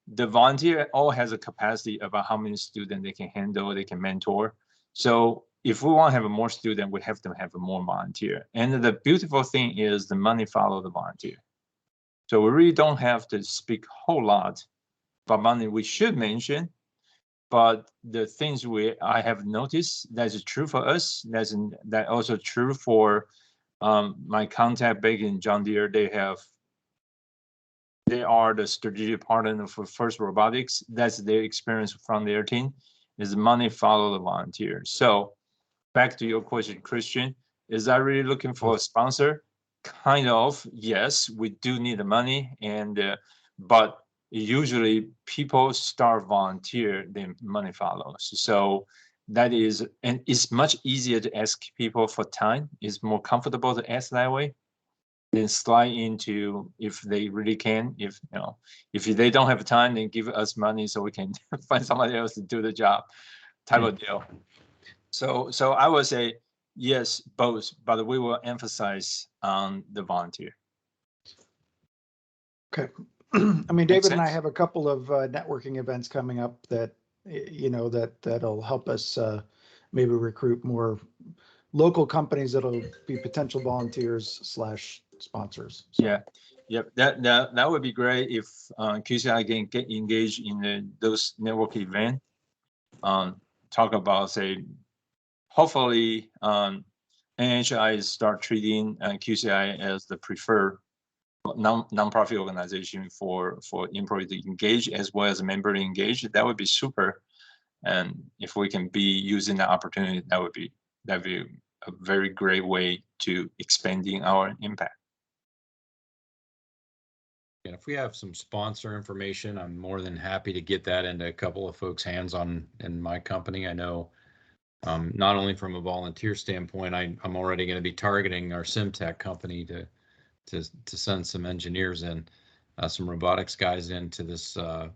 the volunteer all has a capacity about how many students they can handle, they can mentor. So if we want to have more students, we have to have more volunteer. And the beautiful thing is the money follow the volunteer. So we really don't have to speak a whole lot about money. We should mention, but the things I have noticed that's true for us. That also true for my contact back in John Deere. They are the strategic partner for First Robotics. That's their experience from their team. Is money follow the volunteer. So back to your question, Christian, is I really looking for a sponsor? Kind of, yes, we do need the money, but usually people start volunteer, then money follows. So that is, and it's much easier to ask people for time. It's more comfortable to ask that way than slide into if they really can. If they don't have time, then give us money so we can find somebody else to do the job, type of deal. So I would say yes, both, but we will emphasize on the volunteer. Okay. I mean, David and I sense? have a couple of networking events coming up that, that'll help us maybe recruit more local companies that'll be potential volunteers / sponsors. So. Yeah. Yep. That would be great if QCI can get engaged in those network events. Talk about, say, hopefully NHI start treating QCI as the preferred non-profit organization for employees to engage as well as member to engage. That would be super. And if we can be using the opportunity, that'd be a very great way to expanding our impact. And if we have some sponsor information, I'm more than happy to get that into a couple of folks' hands in my company. I know not only from a volunteer standpoint, I'm already going to be targeting our SimTech company to send some engineers in, some robotics guys into this, to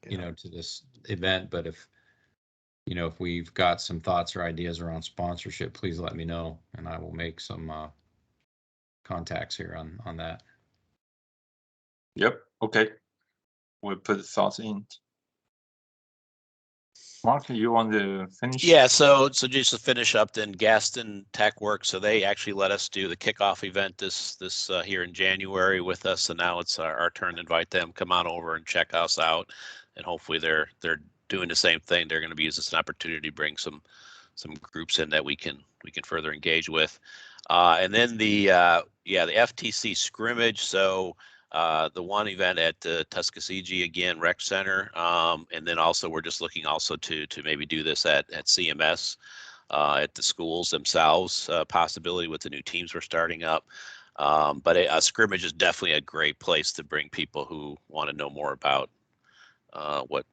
this event. But if we've got some thoughts or ideas around sponsorship, please let me know, and I will make some contacts here on that. Yep. Okay. We'll put the thoughts in. Mark, you want to finish? Yeah, so just to finish up, then Gaston Tech Works, so they actually let us do the kickoff event this here in January with us, and now it's our turn to invite them, come on over and check us out, and hopefully they're doing the same thing. They're going to be using this an opportunity to bring some groups in that we can further engage with, and then the FTC scrimmage. So the one event at Tuskegee again Rec Center, and then also we're just looking also to maybe do this at CMS, at the schools themselves, possibility with the new teams we're starting up. But a scrimmage is definitely a great place to bring people who want to know more about what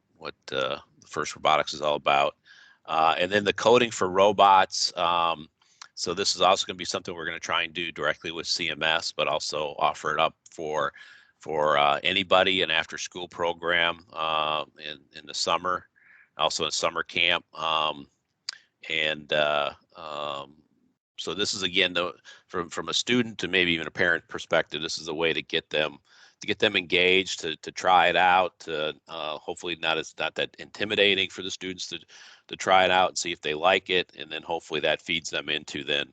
the First Robotics is all about. And then the coding for robots. So this is also going to be something we're going to try and do directly with CMS, but also offer it up for anybody, an after school program in the summer, also in summer camp. And So this is again from a student to maybe even a parent perspective, this is a way to get them engaged, to try it out, to hopefully not that intimidating for the students to try it out and see if they like it, and then hopefully that feeds them into then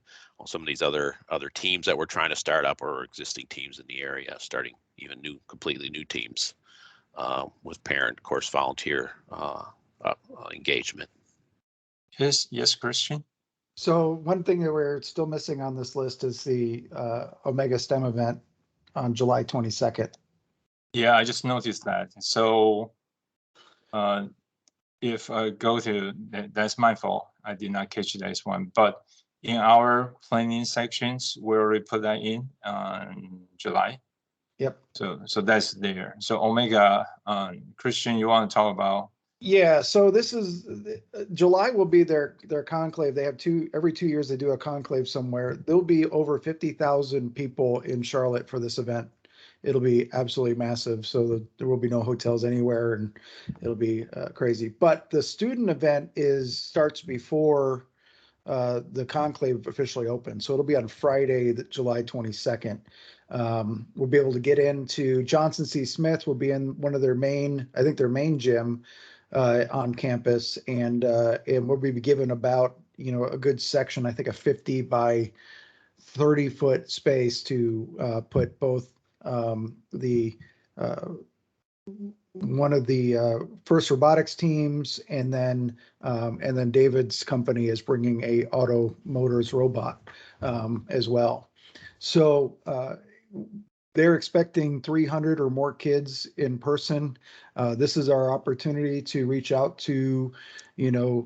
some of these other teams that we're trying to start up, or existing teams in the area, starting even completely new teams with parent, of course, volunteer engagement. Yes, Christian. So one thing that we're still missing on this list is the Omega STEM event on July 22nd. Yeah, I just noticed that. So if I go to, that's my fault. I did not catch this one. But in our planning sections, we already put that in July. Yep. So that's there. So Omega, Christian, you want to talk about? Yeah, so this is July will be their conclave. They have every 2 years they do a conclave somewhere. There'll be over 50,000 people in Charlotte for this event. It'll be absolutely massive. So there will be no hotels anywhere, and it'll be crazy. But the student event starts before the conclave officially opens. So it'll be on Friday, July 22nd. We'll be able to get into Johnson C. Smith. Will be in one of their main gym on campus, and we'll be given about a good section, I think a 50 by 30 foot space to put both the one of the first robotics teams, and then David's company is bringing a Auto Motors robot as well. So they're expecting 300 or more kids in person. This is our opportunity to reach out to,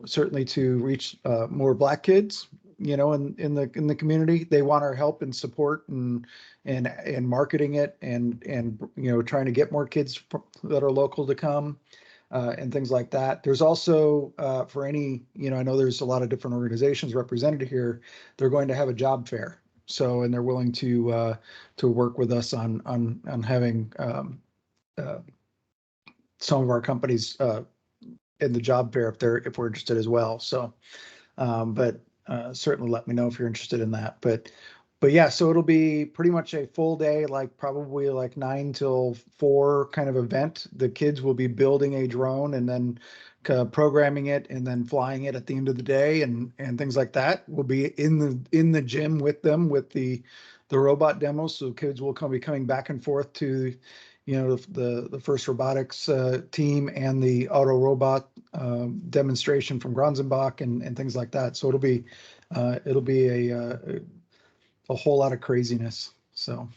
certainly to reach more Black kids, in the community. They want our help and support and marketing it, and trying to get more kids that are local to come. And things like that. There's also for any, I know there's a lot of different organizations represented here. They're going to have a job fair. So, and they're willing to work with us on having some of our companies in the job fair if we're interested as well. So, but certainly let me know if you're interested in that. But yeah, so it'll be pretty much a full day, like probably like 9 till 4 kind of event. The kids will be building a drone and then programming it and then flying it at the end of the day, and things like that. We'll be in the gym with them with the robot demos. So kids will be coming back and forth to the first robotics team and the auto robot demonstration from Gronzenbach and things like that. So it'll be a whole lot of craziness. So,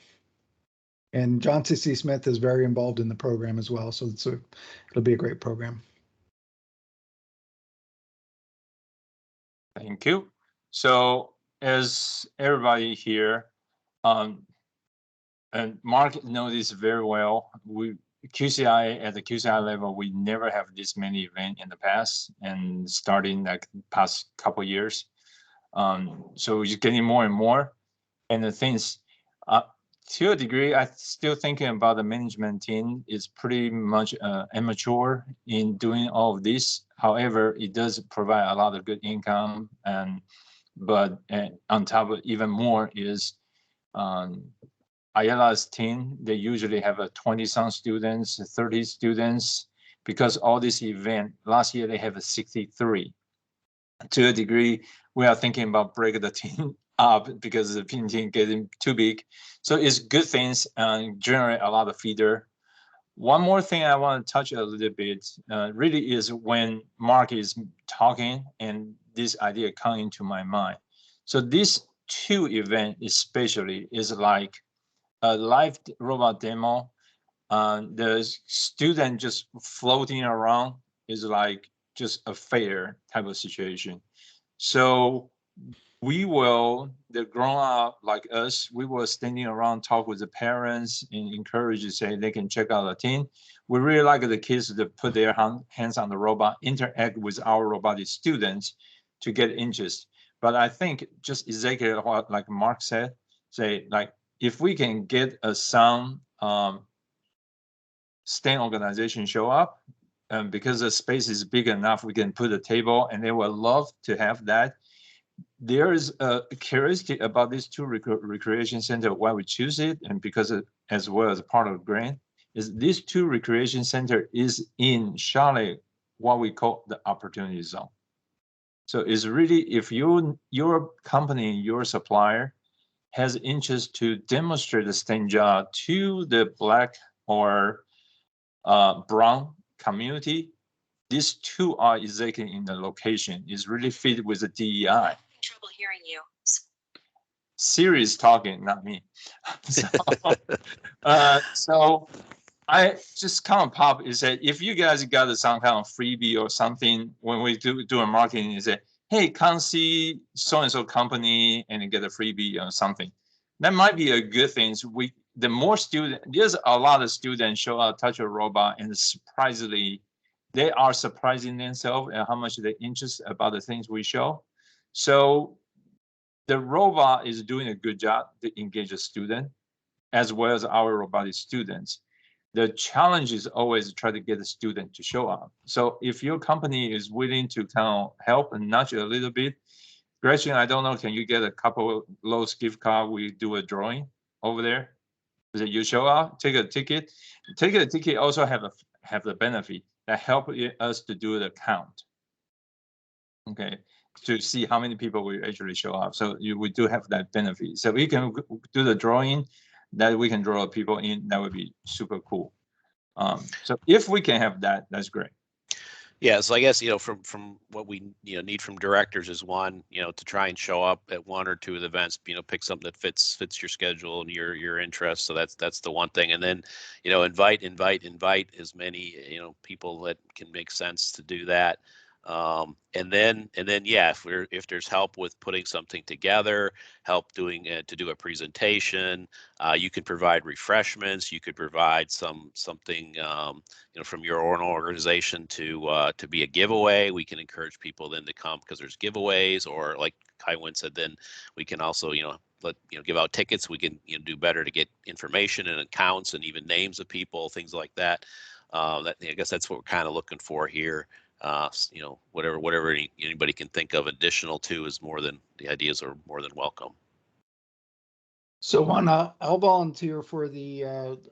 and John C. Smith is very involved in the program as well. So it'll be a great program. Thank you. So as everybody here, and Mark knows this very well, QCI, at the QCI level, we never have this many events in the past, and starting like past couple years. So it's getting more and more. And the things, to a degree, I still thinking about the management team is pretty much immature in doing all of this. However, it does provide a lot of good income, but on top of even more is Ayala's team. They usually have 20-some students, 30 students, because all this event last year they have 63. To a degree, we are thinking about breaking the team up because the team getting too big. So it's good things and generate a lot of feeder. One more thing I want to touch a little bit really is when Mark is talking and this idea come into my mind. So these two events especially is like a live robot demo. The student just floating around is like just a fair type of situation. So the grown up like us, we were standing around, talk with the parents and encourage to say they can check out the team. We really like the kids to put their hands on the robot, interact with our robotic students to get interest. But I think just exactly what like Mark said, say like if we can get some STEM organization show up, because the space is big enough, we can put a table and they will love to have that. there is a curiosity about these two recreation center, why we choose it, and because as well as part of the grant, is these two recreation center is in Charlotte, what we call the opportunity zone. So it's really, if your company, your supplier has interest to demonstrate the STEM job to the Black or brown community, these two are exactly in the location. Is really fit with the DEI. Trouble hearing you. Siri is talking, not me. So I just kind of pop is that if you guys got some kind of freebie or something when we do a marketing, is that, hey, come see so and so company and get a freebie or something. That might be a good thing. The more student, there's a lot of students show up, touch a robot, and surprisingly, they are surprising themselves and how much they interest about the things we show. So the robot is doing a good job to engage a student as well as our robotic students. The challenge is always try to get the student to show up. So if your company is willing to kind of help and nudge a little bit, Gretchen, I don't know, can you get a couple of Lowe's gift card? We do a drawing over there. You show up, take a ticket. Take a ticket also have the benefit that help us to do the count. Okay, to see how many people will actually show up. So we do have that benefit. So we can do the drawing that we can draw people in. That would be super cool. So if we can have that, that's great. Yeah, so I guess, from what we, need from directors is one, to try and show up at one or two of the events, pick something that fits your schedule and your interests. So that's the one thing. And then, invite as many, people that can make sense to do that. And then, yeah, if there's help with putting something together, help doing to do a presentation, you can provide refreshments, you could provide something, from your own organization to be a giveaway. We can encourage people then to come because there's giveaways, or like Kai Wynn said, then we can also, give out tickets. We can, do better to get information and accounts and even names of people, things like that. I guess that's what we're kind of looking for here. Whatever anybody can think of additional to is the ideas are more than welcome. So I'll volunteer for the,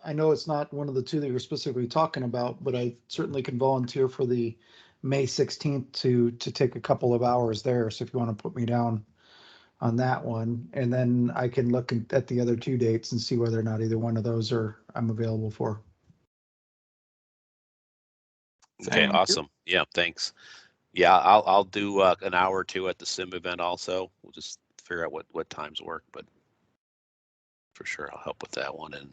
I know it's not one of the two that you're specifically talking about, but I certainly can volunteer for the May 16th to take a couple of hours there. So if you want to put me down on that one, and then I can look at the other two dates and see whether or not either one of those I'm available for. Okay, awesome. Yeah, thanks. Yeah, I'll do an hour or two at the sim event also. We'll just figure out what times work, but for sure I'll help with that one. And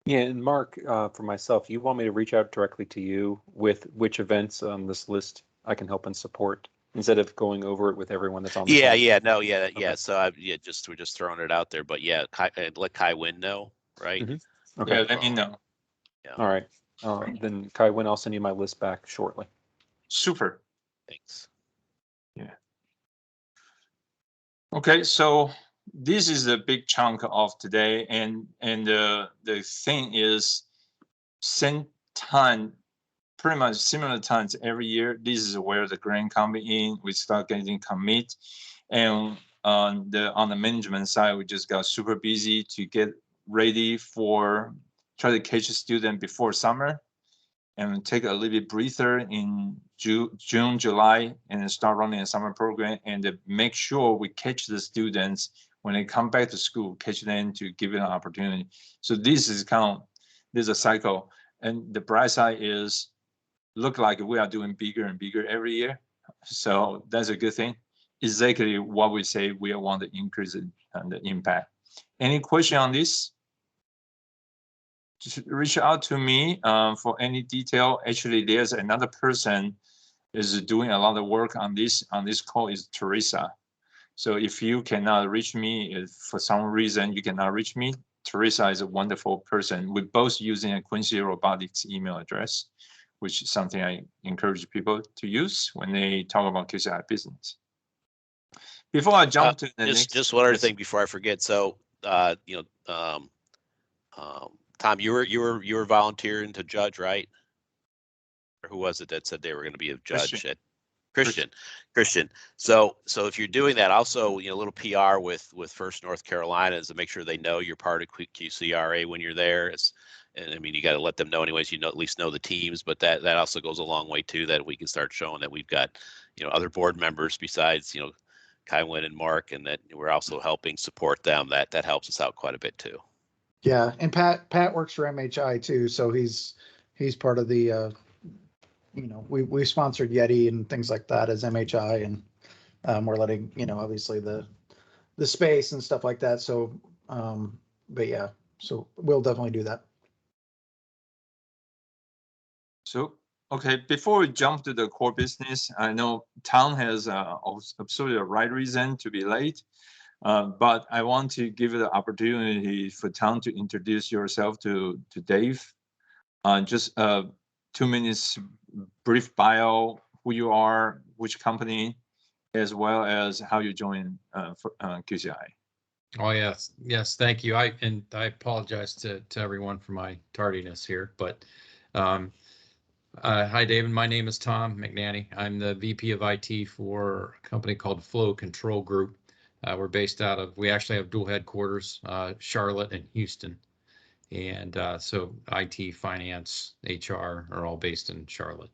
yeah, and Mark, for myself, you want me to reach out directly to you with which events on this list I can help and support instead of going over it with everyone that's on the call? Yeah. So we're just throwing it out there, but yeah, let Kai Wynn know, right? Mm-hmm. Okay. Yeah, let me know. Yeah. All right. Then Kai Wynn, I'll send you my list back shortly. Super. Thanks. Yeah. Okay, so this is a big chunk of today, and the thing is, same time, pretty much similar times every year. This is where the grant come in. We start getting commit, and on the management side, we just got super busy to get ready for try to catch a student before summer, and take a little bit breather in June, July, and then start running a summer program, and make sure we catch the students when they come back to school, catch them to give them an opportunity. So this is there's a cycle, and the bright side is look like we are doing bigger and bigger every year. So that's a good thing. Exactly what we say we want to increase in the impact. Any question on this? Just reach out to me for any detail. Actually, there's another person is doing a lot of work on this call is Teresa. So if you cannot reach me, if for some reason you cannot reach me, Teresa is a wonderful person. We're both using a Quincy Robotics email address, which is something I encourage people to use when they talk about QCRA business. Before I jump to the next, just one other thing before I forget. So, Tom, you were volunteering to judge, right? Or who was it that said they were going to be a judge? Christian. So if you're doing that, also, a little PR with First North Carolina is to make sure they know you're part of QCRA when you're there. And I mean, you got to let them know anyways, at least know the teams, but that also goes a long way too, that we can start showing that we've got, other board members besides, Kai Wynn and Mark, and that we're also helping support them. That helps us out quite a bit too. Yeah, and Pat works for MHI too, so he's part of the we sponsored Yeti and things like that as MHI, and we're letting obviously the space and stuff like that. So, but yeah, so we'll definitely do that. So, okay, before we jump to the core business, I know Tom has absolutely a right reason to be late, but I want to give you the opportunity for Tom to introduce yourself to Dave. Just 2 minutes brief bio, who you are, which company, as well as how you joined QCI. Oh, yes, thank you. I apologize to everyone for my tardiness here, but hi, David. My name is Tom McNanny. I'm the VP of IT for a company called Flow Control Group. We're based we actually have dual headquarters, Charlotte and Houston. And so IT, finance, HR are all based in Charlotte.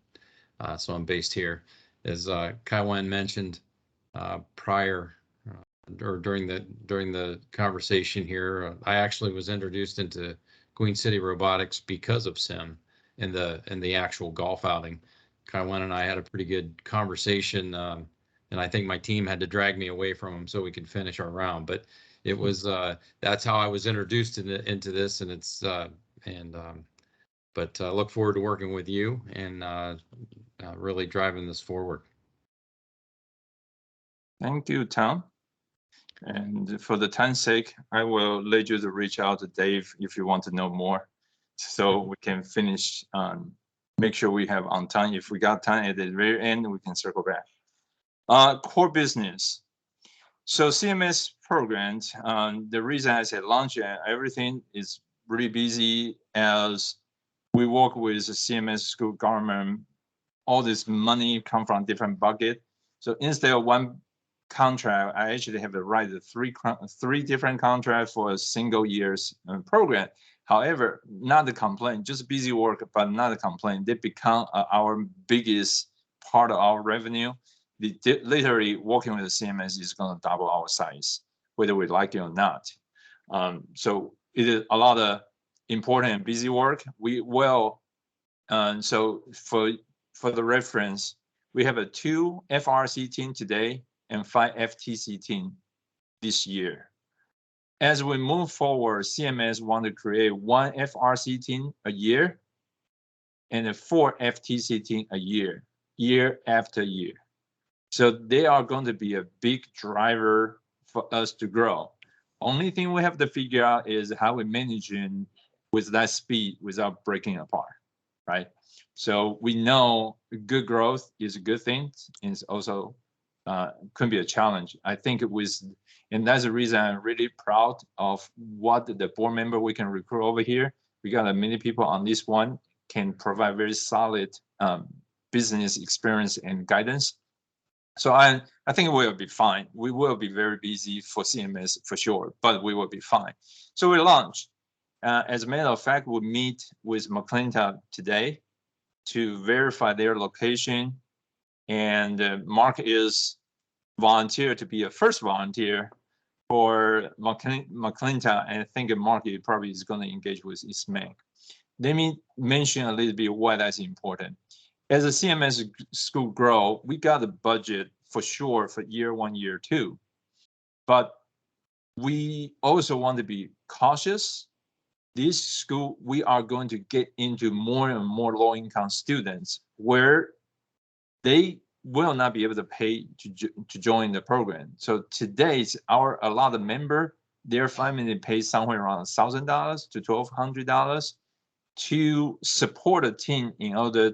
So I'm based here. As Kai Wen mentioned prior or during the conversation here, I actually was introduced into Queen City Robotics because of Sim in the actual golf outing. Kai Wen and I had a pretty good conversation, and I think my team had to drag me away from him so we could finish our round. But it was that's how I was introduced into this, and it's but look forward to working with you and really driving this forward. Thank you, Tom. And for the time's sake, I will let you to reach out to Dave if you want to know more, so we can finish. Make sure we have on time. If we got time at the very end, we can circle back. Core business. So CMS programs. The reason I said launch everything is really busy as we work with the CMS school government. All this money come from different bucket. So instead of one contract, I actually have the right to three different contracts for a single year's program. However, not a complaint, just busy work, but not a complaint. They become our biggest part of our revenue. Literally working with the CMS is going to double our size, whether we like it or not. So it is a lot of important and busy work. We will, so for the reference, we have a 2 FRC team today and 5 FTC team this year. As we move forward, CMS want to create 1 FRC team a year and a 4 FTC team a year, year after year. So they are going to be a big driver for us to grow. Only thing we have to figure out is how we manage with that speed without breaking apart, right? So we know good growth is a good thing. It's also could be a challenge. I think and that's the reason I'm really proud of what the board member we can recruit over here. We got many people on this one can provide very solid business experience and guidance. So I think we will be fine. We will be very busy for CMS for sure, but we will be fine. So we launched. As a matter of fact, we'll meet with McClintock today to verify their location. And Mark is volunteer to be a first volunteer for McClintock. And I think Mark probably is going to engage with Eastman. Let me mention a little bit why that's important. As a CMS school grow, we got a budget for sure for year 1, year 2. But we also want to be cautious. This school, we are going to get into more and more low-income students where they will not be able to pay to join the program. So today's a lot of member, their family pays somewhere around $1,000 to $1,200 to support a team in order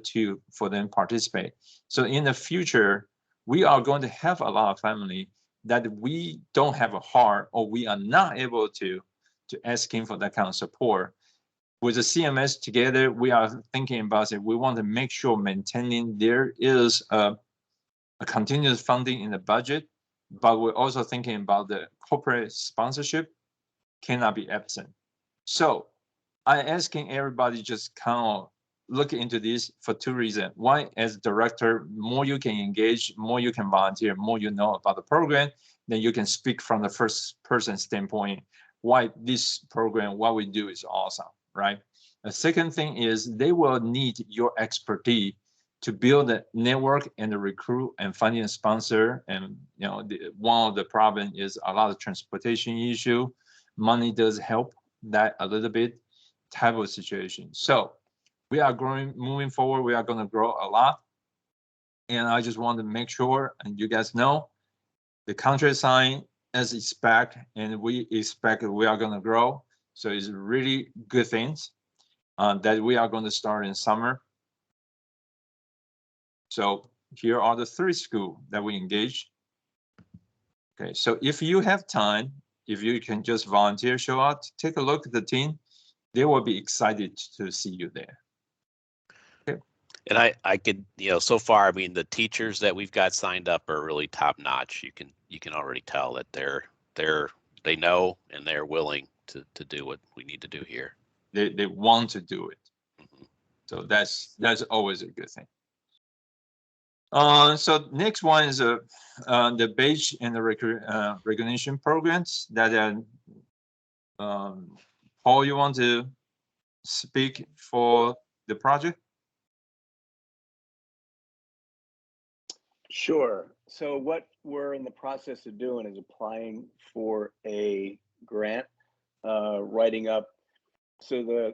for them participate. So in the future, we are going to have a lot of family that we don't have a heart or we are not able to asking for that kind of support. With the CMS together, we are thinking about it. We want to make sure maintaining there is a a continuous funding in the budget, but we're also thinking about the corporate sponsorship cannot be absent. So I'm asking everybody just kind of look into this for two reasons. One, as director, more you can engage, more you can volunteer, more you know about the program, then you can speak from the first person standpoint why this program, what we do is awesome, right? The second thing is they will need your expertise to build a network and the recruit and finding a sponsor. And one of the problem is a lot of transportation issue. Money does help that a little bit type of situation. So we are growing, moving forward. We are going to grow a lot. And I just want to make sure, and you guys know, the contract sign as expect, and we expect we are going to grow. So it's really good things that we are going to start in summer. So here are the 3 schools that we engage. Okay, so if you have time, if you can just volunteer, show up, take a look at the team, they will be excited to see you there. Okay. And I could, so far, I mean, the teachers that we've got signed up are really top notch. You can already tell that they know and they're willing to do what we need to do here. They want to do it. Mm-hmm. So that's always a good thing. So next one is the badge and the recognition programs that Paul, you want to speak for the project? Sure. So what we're in the process of doing is applying for a grant, writing up. So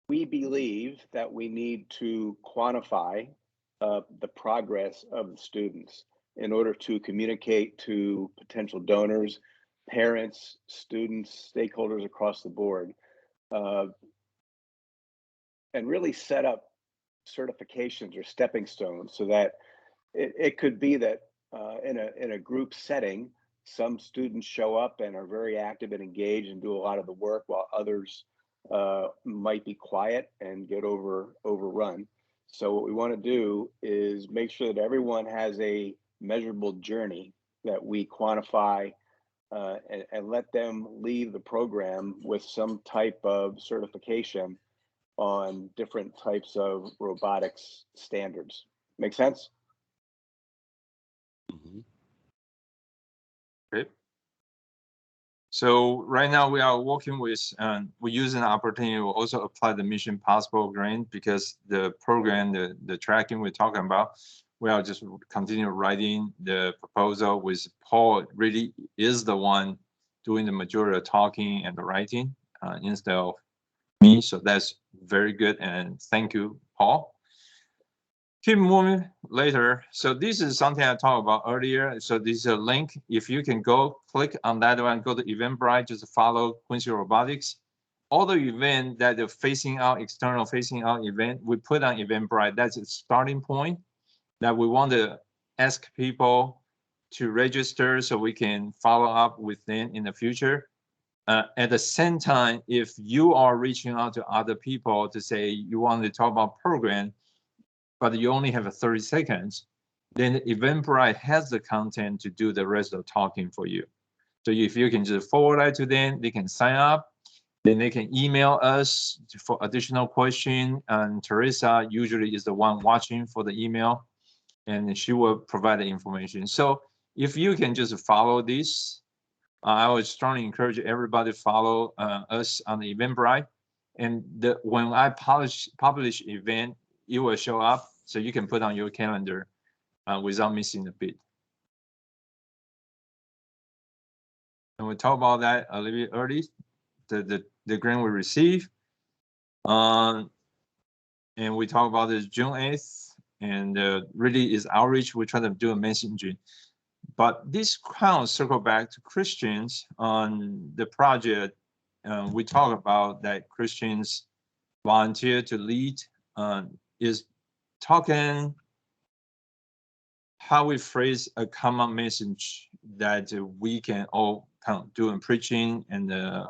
we believe that we need to quantify the progress of the students in order to communicate to potential donors, parents, students, stakeholders across the board, and really set up certifications or stepping stones so that it could be that in a group setting, some students show up and are very active and engaged and do a lot of the work, while others might be quiet and get overrun. So what we want to do is make sure that everyone has a measurable journey that we quantify and let them leave the program with some type of certification on different types of robotics standards. Make sense? Mm-hmm. Okay. So right now we are working with, we're using the opportunity to also apply the Mission Possible grant because the program, the tracking we're talking about, we are just continue writing the proposal with Paul really is the one doing the majority of talking and the writing instead of me. So that's very good. And thank you, Paul. Keep moving later. So this is something I talked about earlier. So this is a link. If you can go click on that one, go to Eventbrite, just follow Quincy Robotics. All the event that are facing out, external facing out event, we put on Eventbrite. That's a starting point that we want to ask people to register so we can follow up with them in the future. At the same time, if you are reaching out to other people to say you want to talk about program, but you only have 30 seconds, then Eventbrite has the content to do the rest of the talking for you. So if you can just forward that to them, they can sign up, then they can email us for additional question. And Teresa usually is the one watching for the email, and she will provide the information. So if you can just follow this, I would strongly encourage everybody to follow us on the Eventbrite. And when I publish event, it will show up so you can put on your calendar without missing a beat. And we talk about that a little bit early, the grant we receive. And we talk about this June 8th, and really is outreach. We try to do a messaging. But this kind of circle back to Christians on the project. We talk about that Christians volunteer to lead is talking how we phrase a common message that we can all kind of do in preaching and the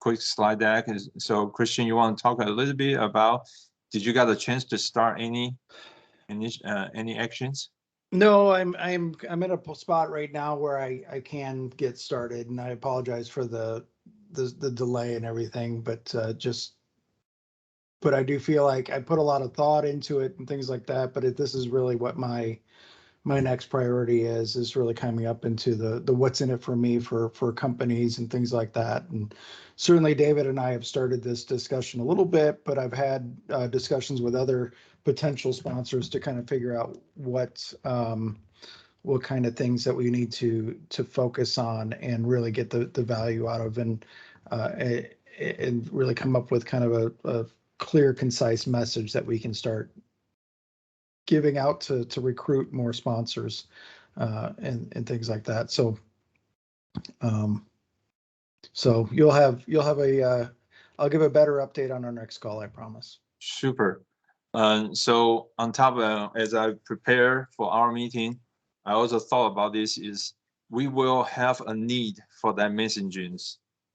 quick slide deck. So Christian, you want to talk a little bit about, did you got a chance to start any Any actions? No, I'm in a spot right now where I can get started, and I apologize for the delay and everything, but but I do feel like I put a lot of thought into it and things like that. But this is really what my next priority is really coming up into the what's in it for me for companies and things like that. And certainly David and I have started this discussion a little bit, but I've had discussions with other potential sponsors to kind of figure out what kind of things that we need to focus on and really get the value out of, and really come up with kind of a clear, concise message that we can start giving out to recruit more sponsors and things like that. So so you'll have a I'll give a better update on our next call, I promise. Super. So on top of, as I prepare for our meeting, I also thought about this is we will have a need for that messaging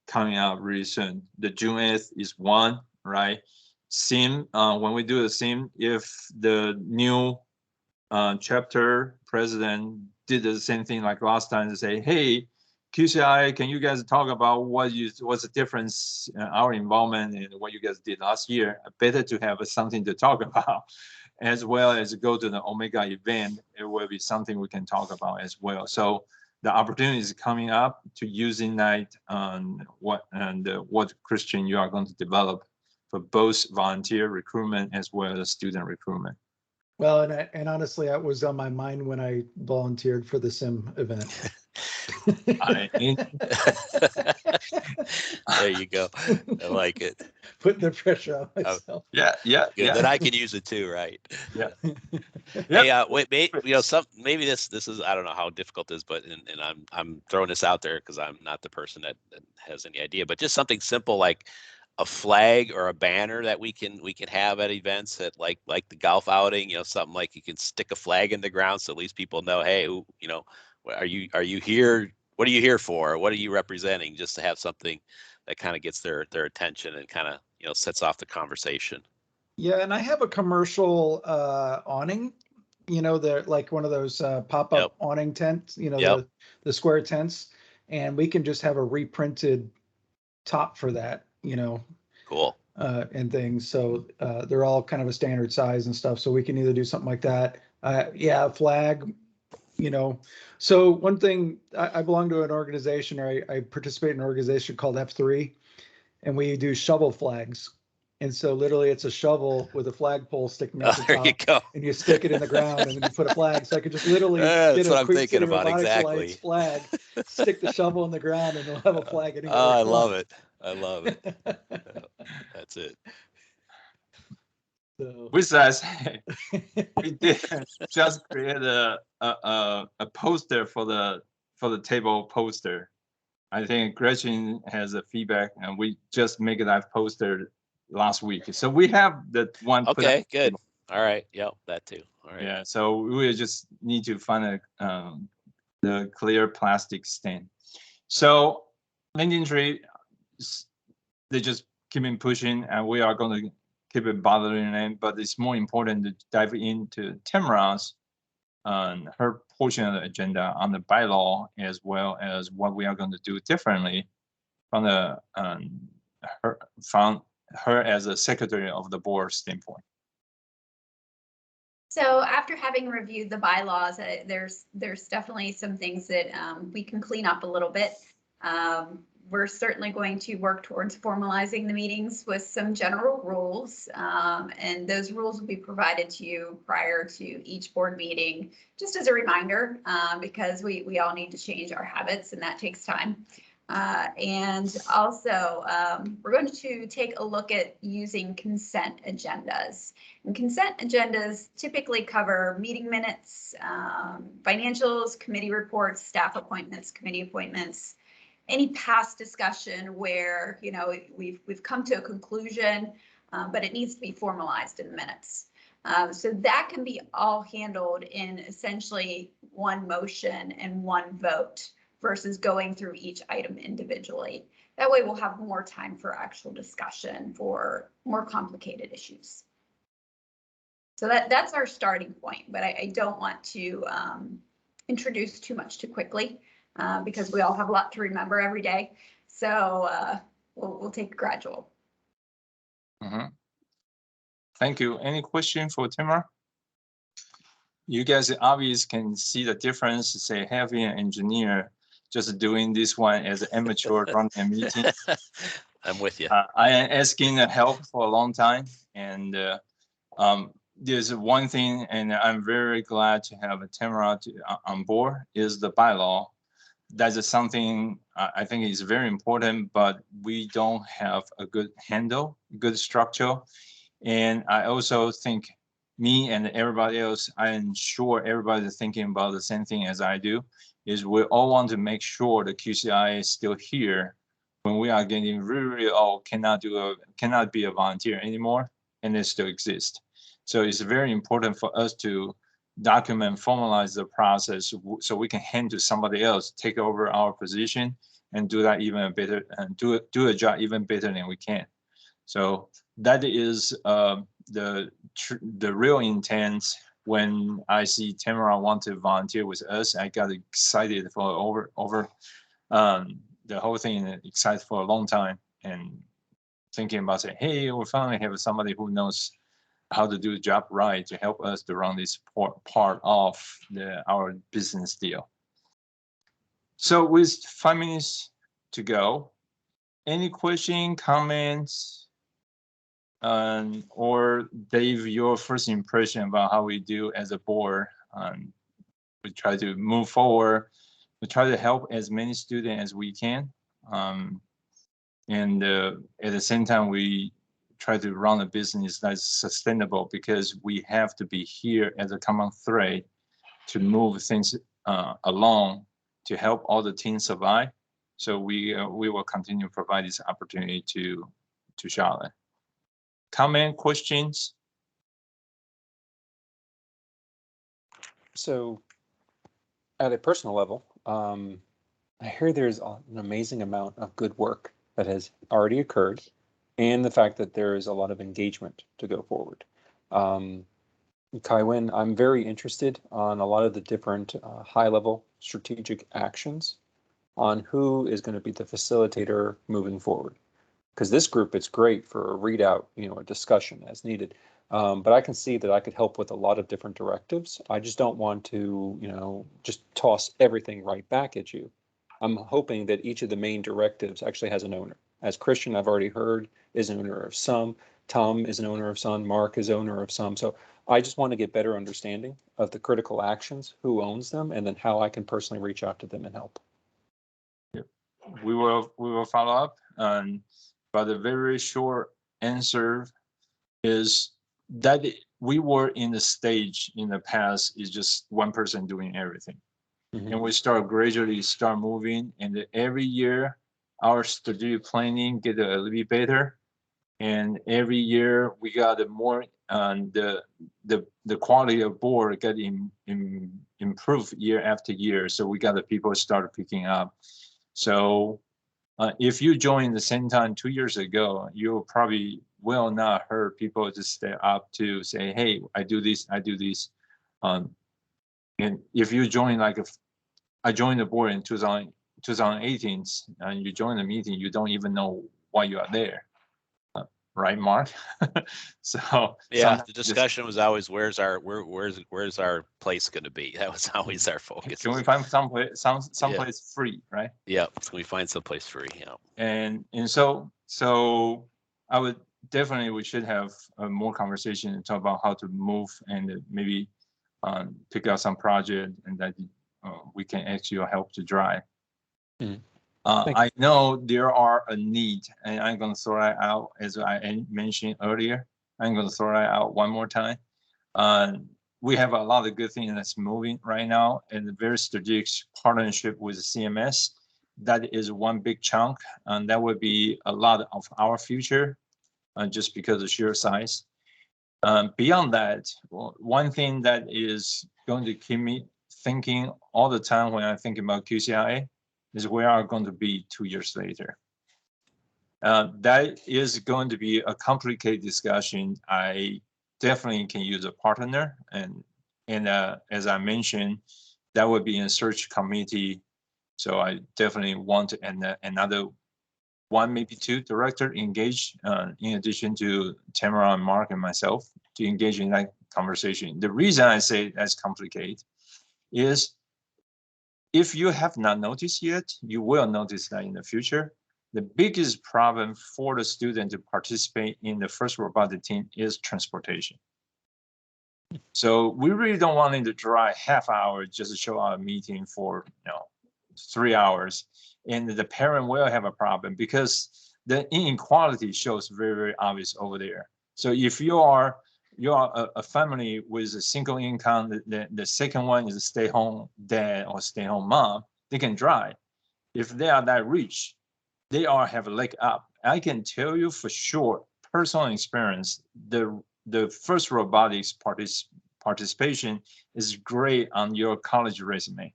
coming out really soon. The June 8th is one, right? SIM, when we do the SIM, if the new chapter president did the same thing like last time to say, hey, QCRA, can you guys talk about what's the difference in our involvement and what you guys did last year? Better to have something to talk about, as well as go to the Omega event. It will be something we can talk about as well. So the opportunity is coming up to using that what Christian you are going to develop for both volunteer recruitment as well as student recruitment. Well, and honestly, that was on my mind when I volunteered for the SIM event. There you go. I like it. Putting the pressure on myself. Yeah. Good. Then I can use it too, right? Yeah. Hey, wait, maybe this is, I don't know how difficult it is, but and I'm throwing this out there because I'm not the person that has any idea, but just something simple like a flag or a banner that we can have at events at like the golf outing, something like you can stick a flag in the ground so at least people know, hey, are you here? What are you here for? What are you representing? Just to have something that kind of gets their attention and kind of sets off the conversation. Yeah, and I have a commercial awning, they're like one of those pop-up awning tents, the square tents, and we can just have a reprinted top for that, Cool. And things. So they're all kind of a standard size and stuff. So we can either do something like that. Yeah, a flag, So one thing, I belong to an organization, or I participate in an organization called F3, and we do shovel flags. And so literally it's a shovel with a flagpole sticking out the There you top, go. and you stick it in the ground, and then you put a flag. So I could just literally That's get what a I'm Queen thinking City about, Robotics exactly. Alliance flag, stick the shovel in the ground, and we'll have a flag anywhere. Oh, I love it. I love it. That's it. So. With that, we did just create a poster for the table poster. I think Gretchen has a feedback, and we just make that poster last week. So we have that one. Okay, good. All right. Yep, that too. All right. Yeah. So we just need to find the clear plastic stand. So LinkedIn Tree, they just keep on pushing, and we are going to keep it bothering them. But it's more important to dive into Tamara's her portion of the agenda on the bylaw, as well as what we are going to do differently from the her as a secretary of the board standpoint. So after having reviewed the bylaws, there's definitely some things that we can clean up a little bit. We're certainly going to work towards formalizing the meetings with some general rules, and those rules will be provided to you prior to each board meeting, just as a reminder, because we all need to change our habits, and that takes time. And also, we're going to take a look at using consent agendas. And consent agendas typically cover meeting minutes, financials, committee reports, staff appointments, committee appointments, any past discussion where we've come to a conclusion, but it needs to be formalized in the minutes. So that can be all handled in essentially one motion and one vote versus going through each item individually. That way we'll have more time for actual discussion for more complicated issues. So that's our starting point, but I don't want to introduce too much too quickly because we all have a lot to remember every day. So we'll take it gradual. Thank you. Any question for Tamara? You guys obviously can see the difference, say having an engineer just doing this one as an amateur running a meeting. I'm with you. I am asking help for a long time, and there's one thing, and I'm very glad to have Tamara on board, is the bylaw. That is something I think is very important, but we don't have a good handle, good structure. And I also think me and everybody else, I'm sure everybody's thinking about the same thing as I do, is we all want to make sure the QCRA is still here when we are getting really old, cannot be a volunteer anymore, and it still exists. So it's very important for us to document, formalize the process so we can hand to somebody else, take over our position, and do that even better, and do a job even better than we can. So that is the real intent. When I see Tamara want to volunteer with us, I got excited for the whole thing, excited for a long time, and thinking about saying, hey, we finally have somebody who knows how to do the job right to help us to run this part of our business deal. So with 5 minutes to go, any question, comments, or Dave, your first impression about how we do as a board? We try to move forward. We try to help as many students as we can. And at the same time, we try to run a business that's sustainable, because we have to be here as a common thread to move things along to help all the teams survive. So we will continue to provide this opportunity to Charlotte. Comment, questions? So at a personal level, I hear there's an amazing amount of good work that has already occurred, and the fact that there is a lot of engagement to go forward. Kaiwen, I'm very interested on a lot of the different high-level strategic actions on who is going to be the facilitator moving forward. Because this group, it's great for a readout, a discussion as needed. But I can see that I could help with a lot of different directives. I just don't want to, just toss everything right back at you. I'm hoping that each of the main directives actually has an owner. As Christian, I've already heard, is an owner of some. Tom is an owner of some. Mark is owner of some. So I just want to get better understanding of the critical actions, who owns them, and then how I can personally reach out to them and help. Yep. We will follow up. But the very short answer is that we were in the stage in the past is just one person doing everything. Mm-hmm. And we gradually start moving, and every year our strategic planning get a little bit better, and every year we got more the quality of board get improved year after year. So we got the people start picking up. So if you joined the same time 2 years ago, you probably will not heard people just stay up to say, hey, I do this. And if you join, I joined the board in 2018, and you join the meeting, you don't even know why you are there. Right, Mark? So yeah, the discussion was always where's our place going to be. That was always our focus. Can we find someplace free, right? Yeah, can we find someplace free? Yeah. And so I would definitely, we should have more conversation and talk about how to move, and maybe pick out some project and that we can actually help to drive. Mm. I know there are a need, and I'm going to throw that out as I mentioned earlier. I'm going to throw that out one more time. We have a lot of good things that's moving right now, and a very strategic partnership with CMS. That is one big chunk, and that would be a lot of our future, just because of sheer size. Beyond that, one thing that is going to keep me thinking all the time when I think about QCRA is where are going to be 2 years later. That is going to be a complicated discussion. I definitely can use a partner. And as I mentioned, that would be in a search committee. So I definitely want another one, maybe two director engage in addition to Tamara and Mark and myself to engage in that conversation. The reason I say that's complicated is if you have not noticed yet, you will notice that in the future. The biggest problem for the student to participate in the first robotic team is transportation. So we really don't want them to drive half hour just to show up a meeting for 3 hours, and the parent will have a problem because the inequality shows very, very obvious over there. So if you are a family with a single income, the second one is a stay-home dad or stay-home mom, they can drive. If they are that rich, they all have a leg up. I can tell you for sure, personal experience, the first robotics participation is great on your college resume.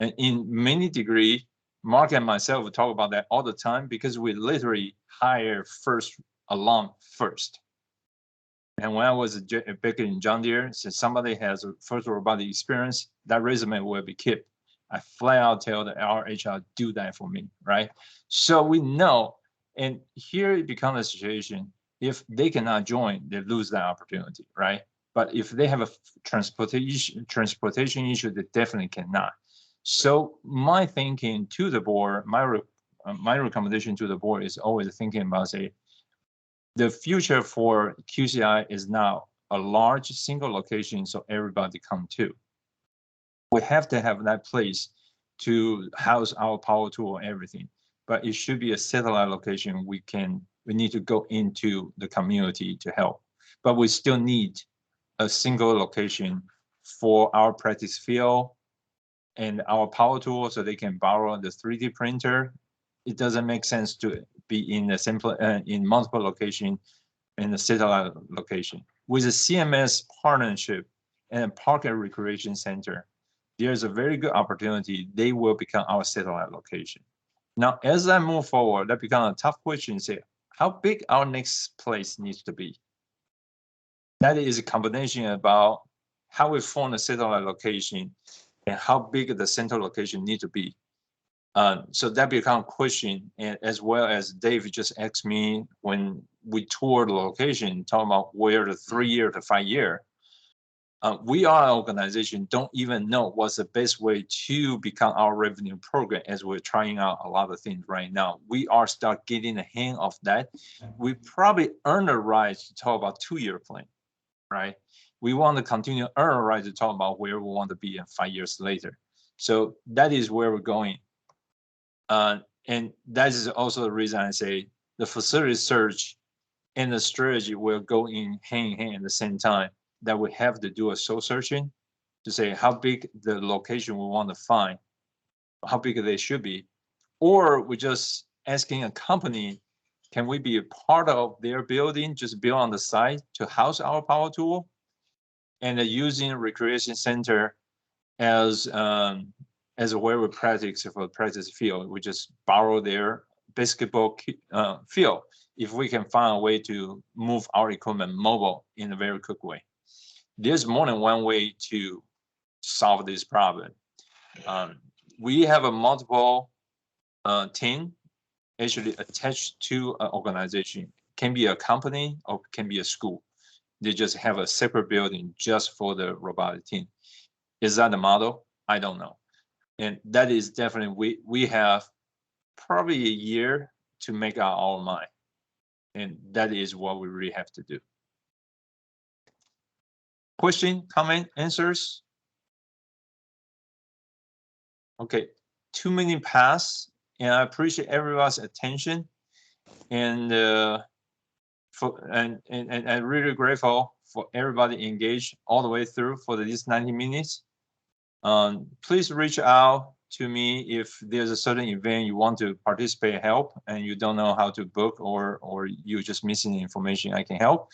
And in many degree, Mark and myself talk about that all the time because we literally hire first alum first. And when I was back in John Deere, since somebody has a first robotic experience, that resume will be kept. I flat out tell our HR do that for me, right? So we know, and here it becomes a situation, if they cannot join, they lose that opportunity, right? But if they have a transportation issue, they definitely cannot. So my thinking to the board, my recommendation to the board is always thinking about, say, the future for QCI is now a large single location, so everybody come to. We have to have that place to house our power tool and everything, but it should be a satellite location. We need to go into the community to help, but we still need a single location for our practice field and our power tool so they can borrow the 3D printer. It doesn't make sense to be in a simple in multiple location in the satellite location. With a CMS partnership and a park and recreation center, there's a very good opportunity they will become our satellite location. Now, as I move forward, that becomes a tough question. Say, how big our next place needs to be? That is a combination about how we form a satellite location and how big the central location needs to be. So that becomes a question, and as well as Dave just asked me when we toured the location, talking about where the 3 year to 5 year. We are an organization, don't even know what's the best way to become our revenue program as we're trying out a lot of things right now. We are start getting the hang of that. We probably earn a right to talk about 2 year plan, right? We want to continue to earn a right to talk about where we want to be in 5 years later. So that is where we're going. And that is also the reason I say the facility search and the strategy will go in hand in hand at the same time, that we have to do a soul searching to say how big the location we want to find, how big they should be, or we're just asking a company, can we be a part of their building, just build on the site to house our power tool, and using a recreation center as where we practice for the practice field. We just borrow their basketball field if we can find a way to move our equipment mobile in a very quick way. There's more than one way to solve this problem. We have a multiple team actually attached to an organization. Can be a company or can be a school. They just have a separate building just for the robotic team. Is that the model? I don't know. And that is definitely, we have probably a year to make our mind. And that is what we really have to do. Question, comment, answers? Okay, 2 minutes pass, and I appreciate everyone's attention. And I'm really grateful for everybody engaged all the way through for these 90 minutes. Please reach out to me if there's a certain event you want to participate, help, and you don't know how to book, or you're just missing information, I can help.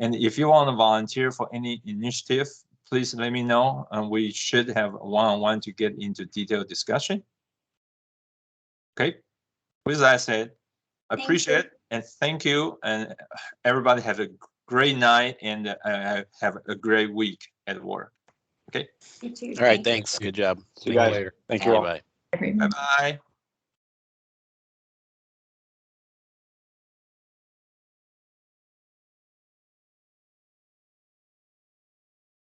And if you want to volunteer for any initiative, please let me know, and we should have a one-on-one to get into detailed discussion. Okay, with that said, I appreciate it, and thank you, and everybody have a great night and have a great week at work. Okay. You too. All right, Thank you. thanks. Good job. See you guys. later. Thank See you you, all. bye. Everyone. Bye-bye.